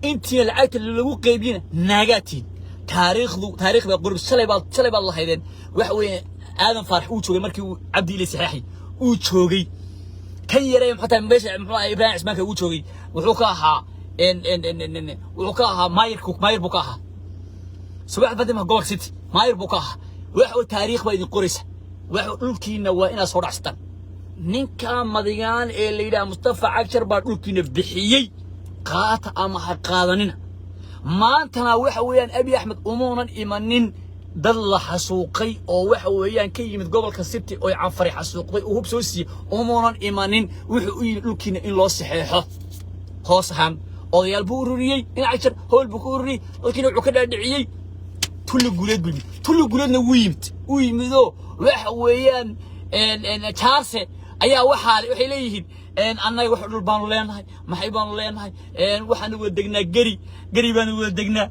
intiina lacagta lagu qaybiyana naagaatiin taariikhda qurb shalay baad lahaydeen waxa weeye aadan faarax uu joogay markii uu cabdi ilay saxaaxi uu joogay kan yaray xataa meesha muxuu ahaa ibrahim ismaanka uu joogay wuxuu ka ahaa maayir buu ka ahaa subax badama gobolka city maayir buu ka ahaa waxa taariikh baa idin qoraysa waxa dhulkiina waa inaad soo dhacstaan ninka madigaan ee la yiraahdo Mustafa Cagshar baa dhulkiina bixiyay qaata ama ha qaadanina maantana waxa weeyaan Abi Axmed umuunan imanin dad la xasuuqay oo waxa weeyaan ka yimid gobolka city oo canfari xasuuqday oo hub soo siiyay umuunan imanin wuxuu u yimid dhulkiina in loo saxeexo hoos ahaan odayaal buu ururiyay in Cagshar hool buu ku ururiyay laakiin wuxuu ka dhaadhiciyay tullu guleedna wuu yimidoo waxa weeyaan jaarse ayaa waxay leeyihiin annaga wax dhul baanu leenahay maxay baanu leenahay waxaan wada degnaa gari baanu wada degnaa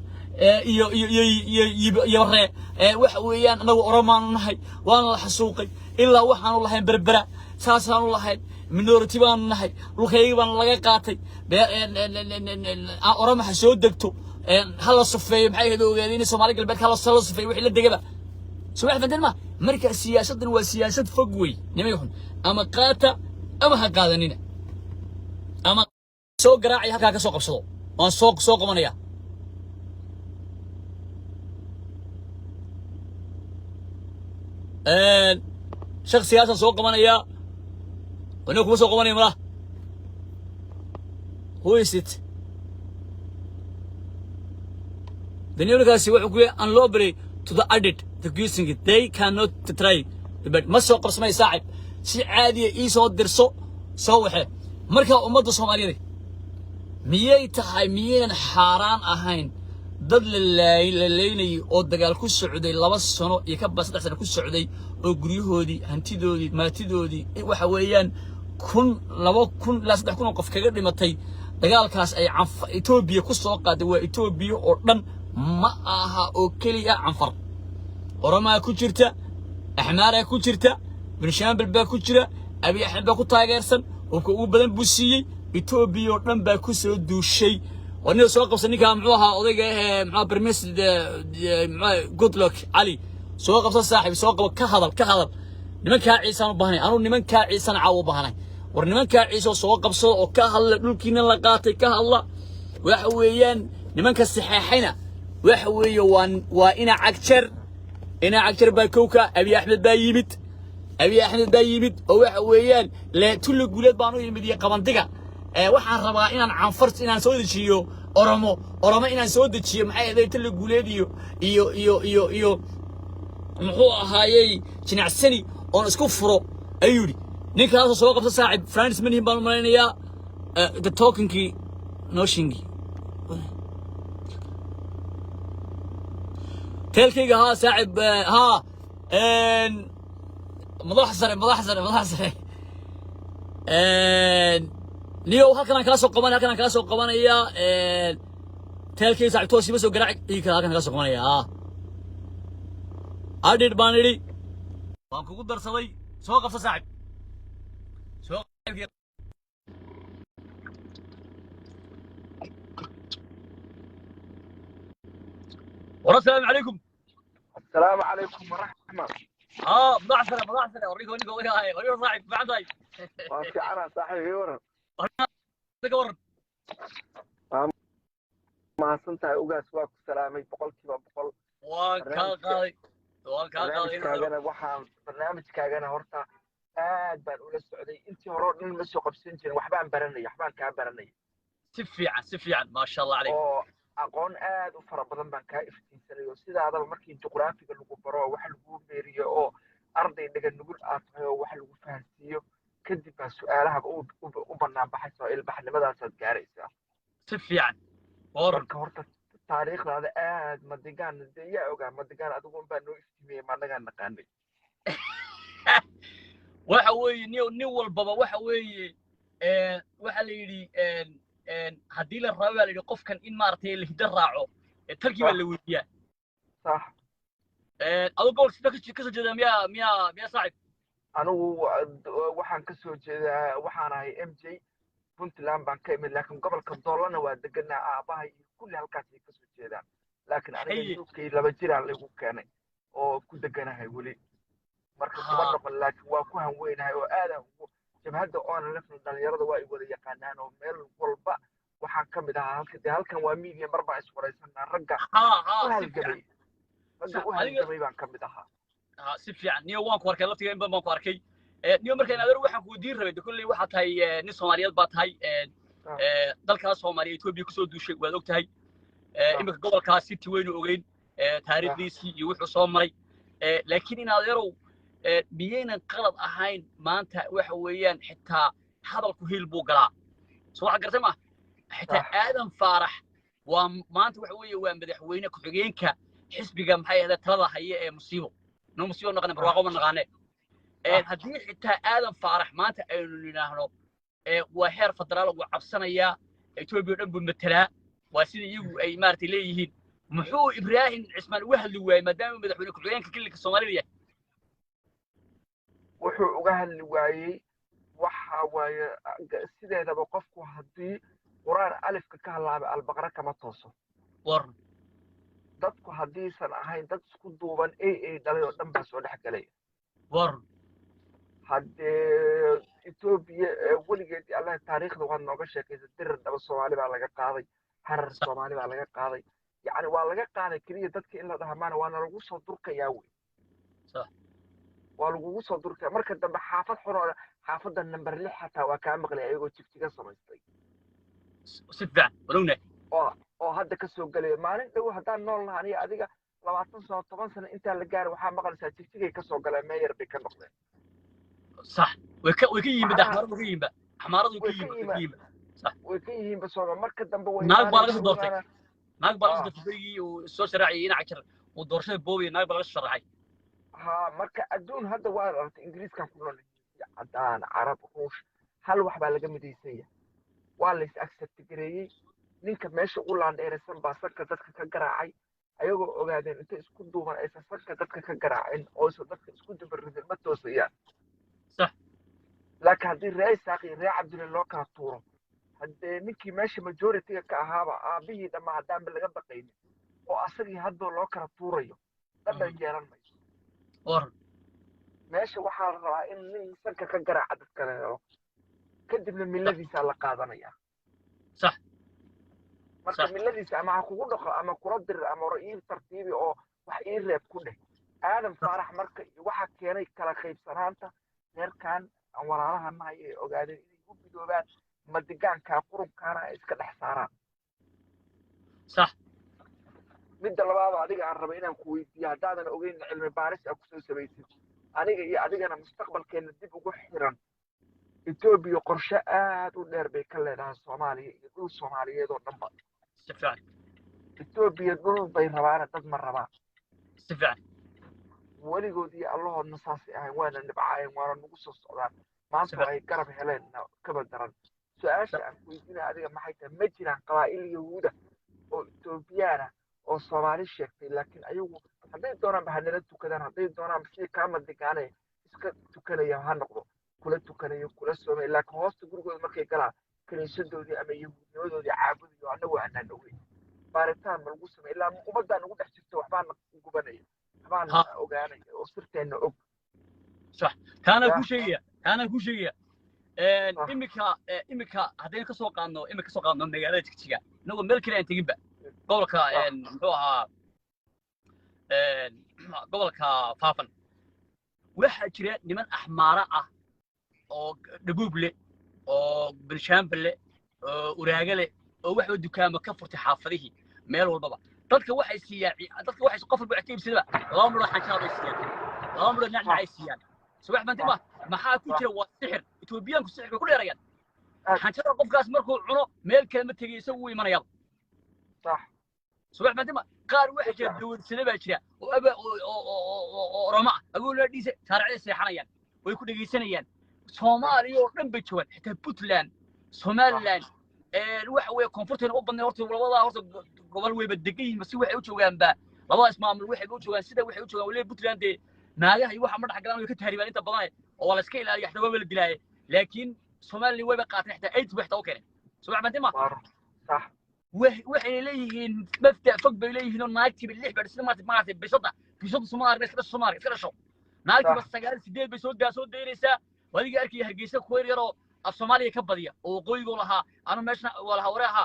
iyo ree waxa weeyaan annagu oromaanu nahay waana la xasuuqay ilaa waxaanu lahayn berbera saasaanu lahayn minority baanu nahay dhulkayga baan laga qaatay oromaha soo degto hala sufeeyo maxay ahayd ogaadeen Soomaali galbeedka hala sufeeyo wixii la degaba subax fadlan ma marka siyaasaddan waa siyaasad fog way nimayxun ama qaata ama ha qaadanina ama soo garaacay halka ka soo qabsado waan soo qabanaya shakhsiyaasha soo qabanaya wana kuma soo qabanaya mala who is it the new legacy wuxuu ku unlawfully to the audit the accusing they cannot try but ma soo qorsamay saaxib si caadi ah soo dirso soo waxe marka ummadda Soomaaliyeed miyay tahay miyeen xaraan ahayn dad la leeynay oo dagaal ku socday 2 sano iyo ka bas 3 sano ku socday oo guryahoodii hantidoodii maatidoodii waxa weeyaan 2,000 ilaa 3,000 qof kaga dhimatay dagaalkaas ay Itoobiya ku soo qaaday waa Itoobiya oo dhan ma aha oo kaliya canfar oromaa ku jirta axmaara ku jirta binshaambal baa ku jira Abi Axmed baa ku taageersan oo ugu badan buu siiyay Itoobiya oo dhan baa ku soo duushay وني سوق بسنيكها معوها أضيقة مع برميس good luck علي سوق بس صاحب سوق كهذا نمن كعيسى بهني أنا نمن كعيسى عاو بهني ورنمن كعيسى سوق بس وكهذا لكن لقاتي كهذا وحويان نمن كالصحيحنا وحوي وإنا عكشر باكوكا أبي أحمد بايمت وحويان لا تلو جولات بانو يمدي قبنتك waxaan rabaa inaan canfart inaan soo dejiyo oromo inaan soo dejiyo maxay ahayd la guuleediyo iyo muxuu ahaayay jinacsani oo isku furo ayuri ninkaas soo qabta saaxib France manihim baan malaynayaa the talking noshingi telkayga ha saaxib ha madax sare نيو هكذا كلاسو قبنا يا تلكي ساعتو سيبسو قرع هكذا كلاسو قبنا يا أدير بانيري وانكو قدر سوي سوق قفص ساعد سوق والسلام عليكم السلام عليكم ورحمة مضاعفة وريكو صاحب بعد هاي في عنا صاحبي ورا ما سنتها أوجاس واقف سلامي بقول كيف بقول وكاغاي كاغانا وحام برنامج كاغانا هورتا آد بان أولى السعودية أنت هرون نمسو قبسنجين وحبان كابرني سفيعا ما شاء الله عليك aqoon aad u fara badan baan ka iftiinsanayo sidaadaba markii juqraafiga lagu baro wax lagu meeriyo oo arday dhagan nugul aad tahay oo wax lagu fahansiiyo kadib baa su'aalaha u banaan baxayso ilbaxnimadaas aad gaaraysaa si fiican marka horta taariikhdaada aad madigaan yaa ogaa madigaan adigu baa noo iftiimiyay ma naga naqaanay waxa weeye nin walbaba waxa weeye waxa la yiri haddii la rabo la yiri qofkan in maartay la hidda raaco talkii baa la weydiyaa صح adigu gool sida ka soo jeeda miya saaxib anigu waxaan ka soo jeedaa waxaan ahay MJ puntland baan ka imid laakiin gobolka doolana waa deganaa aabahay iyo kulli halkaasay kasoo jeedaan laakiin aniga UK 2 jiraan lagu keenay oo ku deganahay weli marka kuma noqon laakiin waa ku hanweynahay oo aadaan ugu jabhadda oona lafna dhalinyarada waa ay wada yaqaanaan oo meel walba waxaan ka mid ahaa halkan waa media mar baan iswaraysanaa ragga u halgamay baan ka mid ahaa si fiican niyo waan ku arkay laftiga in badan baan ku arkay niyo markaan adeer waxaan ku diin rabay kulli waxa tahay nin Soomaaliyeed baa tahay dalka Soomaaliya Itoobiya ku soo duushay waad og tahay imika gobolkaas city weyn oo ogeyn taariikhdiisii iyo wuxuu soo maray laakiin in adeerow biyaynan qalad ahayn maanta waxa weeyaan xitaa hadalku hiil buu galaa soo waxa gartay ma xitaa aadan faarax waa maanta waxa weeye waa madaxweyne ku xigeenka xisbiga maxay ahayd talada haya ee musiibo no musiibo naqan barwaaqo ma naqaane haddii xitaa aadan faarax maanta aynu nidhaahno waa heer federaal ugu cabsanaya Itoobiya dhan buu matalaa waa sida iyagu ay maartay leeyihiin muxuu Ibrahim Cismaan uga hadli waayay maadaama madaxweyne ku xigeenka kilka Soomaaliya wuxuu uga hadli waayay waxa waaye sideedaba qofku haddii quraan alifka ka halaabay albaqara kama tooso war dadku haddiisan ahayn dad isku duuban ay dhalay oo dhan baa soo dhex galay war haddee Itoobiya weligeed Allah taariikhda waa nooga sheekaysa dirir daba Soomaali baa laga qaaday harar Soomaali baa laga qaaday yani waa laga qaaday kaliya dadka in la dhahmaan waana lagu soo durkayaa wey صح waa lagu soo durkaa marka dambe xaafad xoro xaafadda number 6 xataa waa ka maqlay ayagoo jigjiga samaystay si fiican walowna oo hadda ka soo galay maalin dhow haddaan nool nahay aniga adiga 20 sano 10 sano inta la gaaray waxaa maqlaysaa jigjigay ka soo galay meeyar bay ka noqdeen صح ويكيم بدحمر ويكيم حمارض ويكيم صح ويكيم بس هو مركز دم بوي ناق بالغ دورتك ناق بالغ دفري وسو شرعي ينعكر ودورشه بوبي ناق بالغ شرعي ها مركز ادون هذا وارد انجليز كان كلنا عدان عرب روش هل wax baa laga mideysay waa la is accept gareeyay ninka meesha u laan dheeraysan baa sanka dadka ka garaacay ayagoo ogaadeen inta isku duuban ay sanka dadka ka garaaceen oo dadka isku dabarideen ma toosayaan صح لكن هذه الرئيس أخي رئيس عبد الله كاتورو هذا نكى ماشي ماجوريتي كهابا أبيه لما هدام باللي قبل قيمة وأصلي هذا الله كاتوريو لما يجيران ماشي ور ماشي وحال رأي إن سكر كجرا عدد كنا كذب من الذي سأل قاضنا يا صح مثلا من الذي سأل مع خروج أما كردر أما رئيس ترتيبي أو وحير راب كله آدم فرح مركز واحد كياني كلا خيب سنانته heerkan aan walaalaha nahay ee ogaadeen inay u bidoobaan madigaanka qurubkaana ay iska dhex saaraan صح midda labaad adiga aan rabay inaan ku weydiiyo haddaadan ogeyn cilmi baaris aad kusoo samaysid aniga iyo adigana mustaqbalkeena dib ugu xiran Itoobiya qorshe aad u dheer bay ka leedahay Soomaaliya iyo dhul Soomaaliyeed oo dhanba si fiican Itoobiya dhul bay rabaan dad ma rabaan si fiican weligood iyo allahoodna saasay ahayn waana nibcaayeen waana nagu soo socdaan maanta ay garab heleen kaba daran su-aasha aan weydiinaya adiga maxay tahay ma jiraan qabaa'il yahuuda oo Itoobiyaan oo Soomaali sheegtay laakiin ayagu hadday doonaan bahanala tukadaan hadday doonaan si kaama digaanay iska tukanaya ha noqdo kula tukanayo kula soomay laakiin hoosta gurigooda markay galaan kaniisadoodii ama yahuudnimadoodii caabudayo annagu aanan ogeyn baaritaan ma lagu sameey ilaa ummadaan ugu dhex jirto waxbaan gubanaya waxbaan ogaanaya oo sirteena og صح كان كل شيء imika haddaynu ka soo qaadno magaalada jigjiga inagoo meel kale aan teginba gobolka muxuu ahaa gobolka faafan waxaa jira niman axmaara ah oo dhabuub leh oo bilshaamba leh oo uraaga leh oo waxba dukaamo ka furtay xaafadihii meel walbaba dadka waxay qof walba ictiibsadaba laba mudho xanjaa bay siiyaan laba mudho nacnac ay siiyaan subax banti maxaa ku jira waa sixir Itoobiyaanku sixir ku dheerayaan xanjada qofkaas markuu cuno meel kale ma tegay isagu imanaya صح subax banti qaar waxa jira dawladda baa jira oo Roma agoon la dhisay shaaricada seexanayaan way ku dhageysanayaan Soomaaliya oo dhan bay joogaan xitaa Puntland Somaliland waxa way koonfurteena u badnay horta gobol weyba degayn ma si waxay u joogaan ba laba ismaamul waxay u joogaan sida waxay u joogaan wali Puntland naagaha waxa ma dhax galaan way ka taariibaan inta badan oo la iska ilaaliyo xadaba la dilaaye laakiin Soomaaliya way qaateen xitaa 8 waxta oo kale subax badima صح waxay leeyihiin mafta fog bay leeyihiin oo naagtii bil 6 baa sida maartay bisada Soomaaliya iska Soomaaliya iska dhasho naagtii bas 9 bay soo daynaysaa wadiga arkay Hargeysa ku yar af Soomaaliya ka badiya oo qoygo lahaa anu meeshna walaha waraha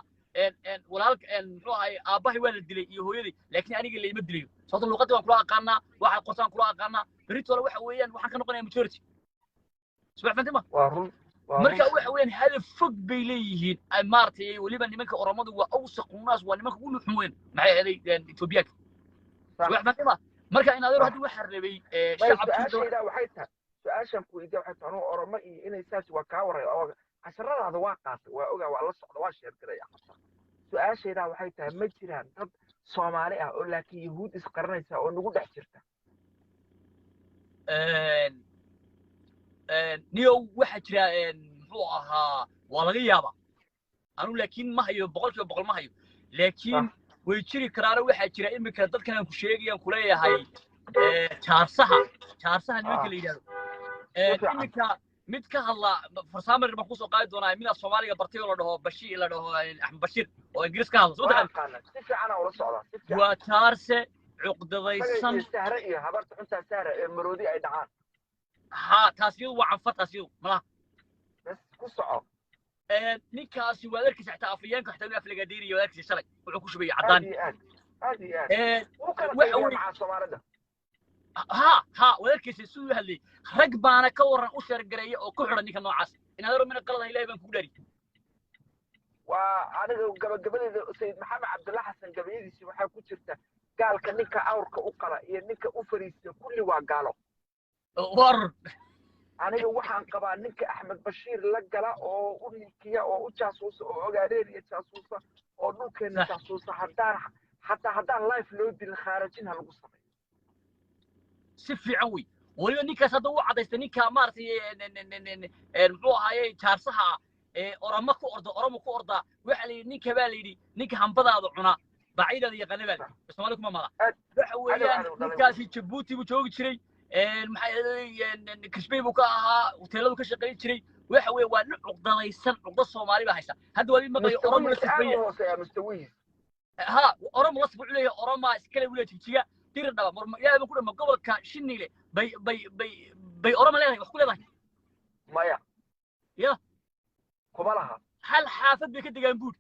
walaalka muxuu ahay aabahay waa la dilay iyo hooyadii laakiin aniga leeyma dilayo sababta luqadda waan kula aqaanaa waxa qortaan kula aqaanaa berito waxa weeyaan waxaan ka noqonayaa majority subax badima marka waxa weeyaan hadaf fog bay leeyihiin ay maartay waliba nimanka Oromadu waa awsaq naas waa nimanka ugu xumeen maxay ahayd Ethiopia wax ma marka in adeer hadii waxa rabay shacabka waxay tahay su'aashan ku idin waxay tahay Oromo iyo inay saas waa ka waray oo casharadaada waa qaatay waa ogaa waa la socda waa sheer garay su'aasheeda waxay tahay ma jiraan dad Soomaali ah oo laakiin Yahuud isqaranaysa oo nagu dhex jirta niyo waxa jira muxuu ahaa waa laga yaaba anu laakiin ma hayo boqol ma hayo laakiin way jiri karaan waxa jira imika dadkan aan ku sheegayaan ku leeyahay jaarsaha nimanka la yiraahdo imika mid ka hadla farsaamar ma ku soo qaadi doonaa mid Soomaaliga bartay oo la dhaho Bashiir la dhaho Axmed Bashiir oo Ingiriis ka hadla soo taqaan si fiican oo la socda waa jaarse cuqdadaysan sahra iyo habarta xunta sahra ee maroodi ay dhacaan ها تاسيو وعنفر تاسيو ملا بس كسعة نيكاسي وذلك حتى أفريقيا كحتى أفريقيا ديري وذلك شلي وعكوش شوية عداني هذه وكان مع الصومال ده ها وذلك سوي هاللي رقبانا كورن أشر قرية أو كحرة نيك النوع عاصي إن هذا من القلة إلى بن كودري وأنا قبل سيد محمد عبد الله حسن قبيلي سوى حكوا شرته قال كنيك أورك أقرأ ينيك أفريس كل وقالوا ور aniga waxaan qabaa ninka Axmed Bashiir la gala oo u ninkiya oo u jaasuus oo ogaadeen iyo jaasuusa oo dhulkeena jaasuusa haddaan life loo dil khaarajin lagu sameeyo si fiican way waliba ninkaas hadda uu cadaystay ninka maartay muxuu ahaayay jaarsaha Oromo ku orda waxa la yiri ninka baa la yiri ninka hambadaada cuna baciidada iyo qanabada Soomaaliya kuma mala waxa weeyaan ninkaasi Djibouti buu joogi jiray maxay kashbay buu ka ahaa hoteeladu ka shaqeyn jiray waxa weey waa nin cuqdadaysan cuqda Soomaali baa haysta hadda wali maqayo Oromo la sifeeyay ha Oromo la sifeeyay Oromo iskale wala jijiga dir dhaba yaa ku dhama gobolka Shinile bay Oromo leeyahay wax ku leedahay maya ya kuma laha hal xaafad bay ka degaan buud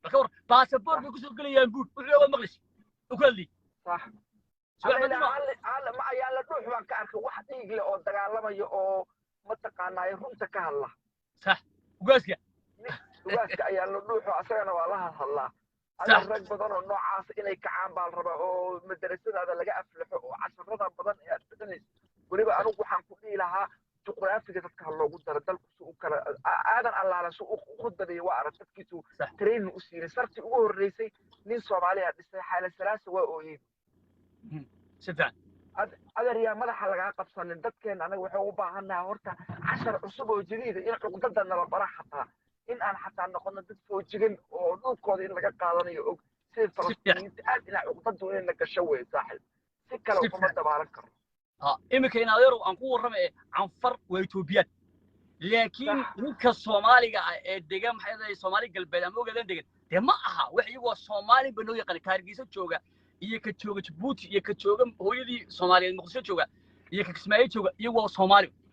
marka war passport bay ku soo galayaan buud wuxuu waa maqlis u kala صح على ما يلا روح وان كارك واحد يجي او دغالمايو او ما تقاناي runta ka hadla صح ugaasga ayaa la dhuuxo asagana waa la hadlaa ana rag badan oo noocaas inay kacaan baa raba oo madrasadaada laga aflaxo oo casharada badan ee aad bixinayso waliba anigu waxaan ku dhihi lahaa juqraafiga dadka loogu daro dalku uu kala aadan allaala soo u khudbadayo waa aragtiisu train u siiyay sarti ugu horeysay nin Soomaali ah dhisay xaalad salaasa waa ooyay سفعان هذا ريا مدح لغا قبسن dadkeen anaga waxa u baahanahay horta cashar cusub oo jadiid in cuqdadana la barax xataa in aan xataa noqono dad foojigan oo dhulkooda in laga qaadanayo og si Falastiin aad ila cuqdadu in la gasho way saaxib si kale kuma dabaalan karo imika in adeero aan ku warramay canfar waa Itoobiya laakiin ninka Soomaaliga ee degan maxay tahay Soomaali galbeed ama ogaadeen degan ma aha wax iyagu Soomaali banoo yaqaan Hargeysa jooga iyo ka jooga Djibouti iyo ka jooga hooyadii Soomaaliyeed Muqdisho jooga iyo ka Kismaayo jooga iyo waa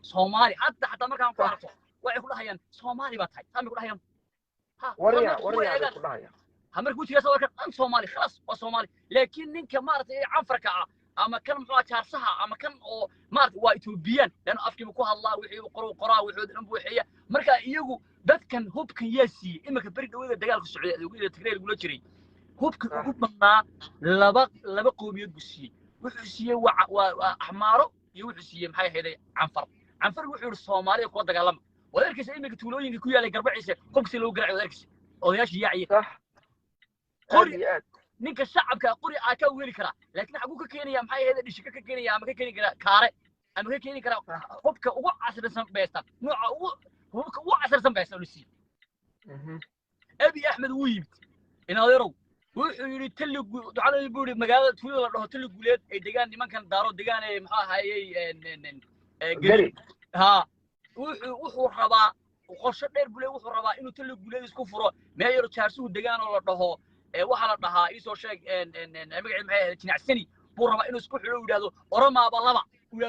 Soomaali hatta markaan ku arko waxay ku dhahayaan Soomaali baa tahay ama ku dhahayaan wariya ku dhahayaan hamar ku tigaas waa kan Soomaali khalas waa Soomaali laakiin ninka maartay Canfarka ama kan muxuu jaarsaha ama kan oo maartay waa Ethiopian dan afkiiba ku hadlaa wixii uu qoraa wuxuu dhan buuxiya marka iyagu dadkan hubkan yaasi imika bari dhawada dagaalka Socday ee Tigray lagu jiray hubka ugu badnaa laba qoomiyad buu siiyay wuxuu siiyay waa axmaaro iyo wuxuu siiyay maxay ahayd canfar wuxuu Soomaaliya ku dagaalama wadarkiisa imika tuulooyinka ku yaalay garbaciisa hubkiisa loo garaaco wadarkiisa odayaashii yaaciye qori ninka shacabka qori ka weeli kara laakiin xagu ka keenaya maxay ahayd dhishika ka keenaya ama ka keeni kara kaare ama ka keeni kara hubka ugu casrisan beestan nooca hubka ugu casrisan beestan loo siiyay Abi Ahmed wuu yimid in adeerow wuxuu yiri taligu ducada buuri magaalada tuulada la dhaho taliguleed ay degaan nimankan daaro degaan ee maxaa hayay gari ha wuxuu rabaa qorshe dheer buu leeyahay wuxuu rabaa inuu talo guuleed isku furo meel yar jaarsuhu degaan oo la dhaho waxa la dhahaa isoo sheeg magaciisa maxay jinacsani buu rabaa inuu isku xidho yiraahdo oromaaba laba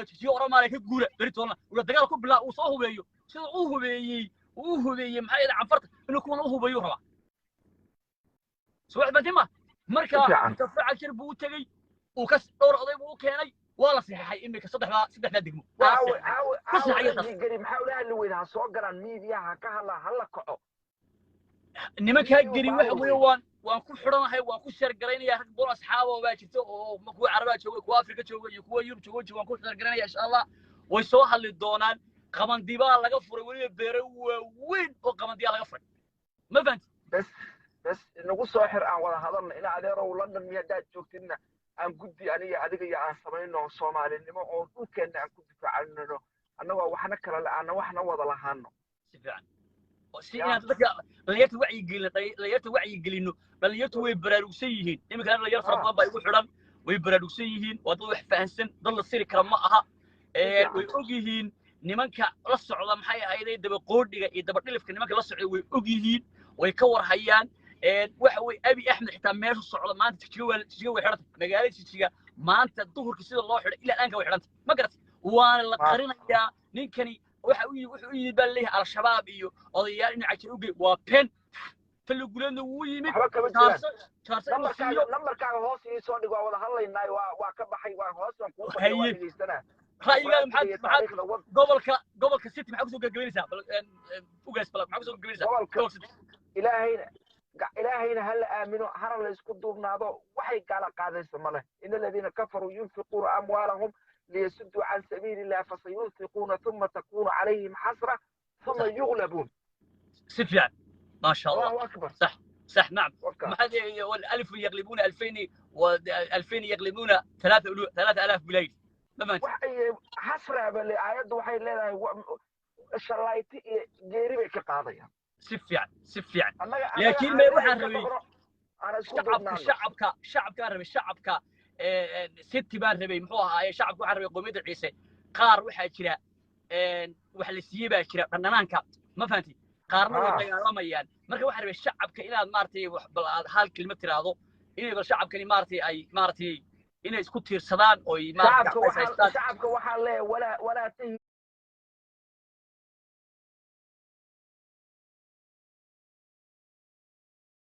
si oromaale ka guura beritoona uu dagaal ku bilaa uu soo hubeeyo sida uu hubeeyay maxay canfarta inuu kuwan u hubeeyo rabaa suwax badima marka dafaac shir buu tagay uu ka dhowr oday buu keenay wala saxay imika saddexda degmo gari maxaa ula hadli weydaa soo galaan miidiyaha ka hadla kaco nimanka gari waxa weeyaan waan ku xidhanahay waan ku shar garaynaya rag bool asxaabo baa jirto oo kuwa Carabaa jooga kuwa Afrika jooga iyo kuwa Yurub jooga waan ku shar garaynaya insha Allah way soo hadli doonaan qabandiba laga furay waliba beero weyn oo qabandiya laga furay ma fahanti bas nagu soo xir aan wada hadalna ila adeerow London miyaad joogtina aan guddi aniga adiga iyo aan sameeyno Soomaalinimo oo dhulkeena aan ku difaacano anagoo waxna kala la'aana waxna wada lahaano si fiican oo si inaad dadka dhalinyarta wacyi gelino dhalinyartu way baraarugsan yihiin imika dhalinyar fara badan baa igu xidhan way baraarugsan yihiin waa dad wax fahansan dad la siri kara ma aha way og yihiin nimanka la socda maxay ahaydee daba qoodhiga iyo daba dhilifka nimanka la socda way og yihiin way ka war hayaan waxa way abi axmed xitaa meesha socda maanta jiga way xidhan magaalada jiga maanta duhurka sida loo xidhay ilaa aanka way xidhan ma garat waana la qarinayaa ninkani wuxuu yimid baa leeyahay al-shabaab iyo odayaal dhinaca jira ugeey waa pen talugulana wuu yimid nambarkaaga hoos ii soo dhig waa wada hadlaynaa waa ka baxay waa hoos aan kuu fadhiyaa ra'yigaaga maxaad gobolka city maxaa kusoo gabagabaynaysaa ugaas bal maxaa kusoo gabagabaynaysaa ilaahayna hal aamino hana la isku duubnaado waxay kala qaadayso male in alladina kafaru yunfiquna amwaalahum ليسدوا عن سبيل الله فسينفقون ثم تكون عليهم حسرة ثم يغلبون سفيان ما شاء الله الله أكبر صح نعم والألف يغلبون 2000 و2000 يغلبون 3000 بليل حسرة بالآيات وحي لنا الشلايتي جيري كقاضية سفيان لكن ما يروح الربي شعبك الربي شعبك ست بان ربي muxuu ahaa shacabku waxa rabay qoomiyada ciise qaar waxa jira waxa la siiyay baa jira dhanaanka ma fahanti qaarna way dagaalamayaan marka waxa rabay shacabka inaad maartay bal aad hal kelmad tiraado inay bal shacabkani maartay ay maartay inay isku tiirsadaan oo ay maartay shacabka waxa leeyahay wala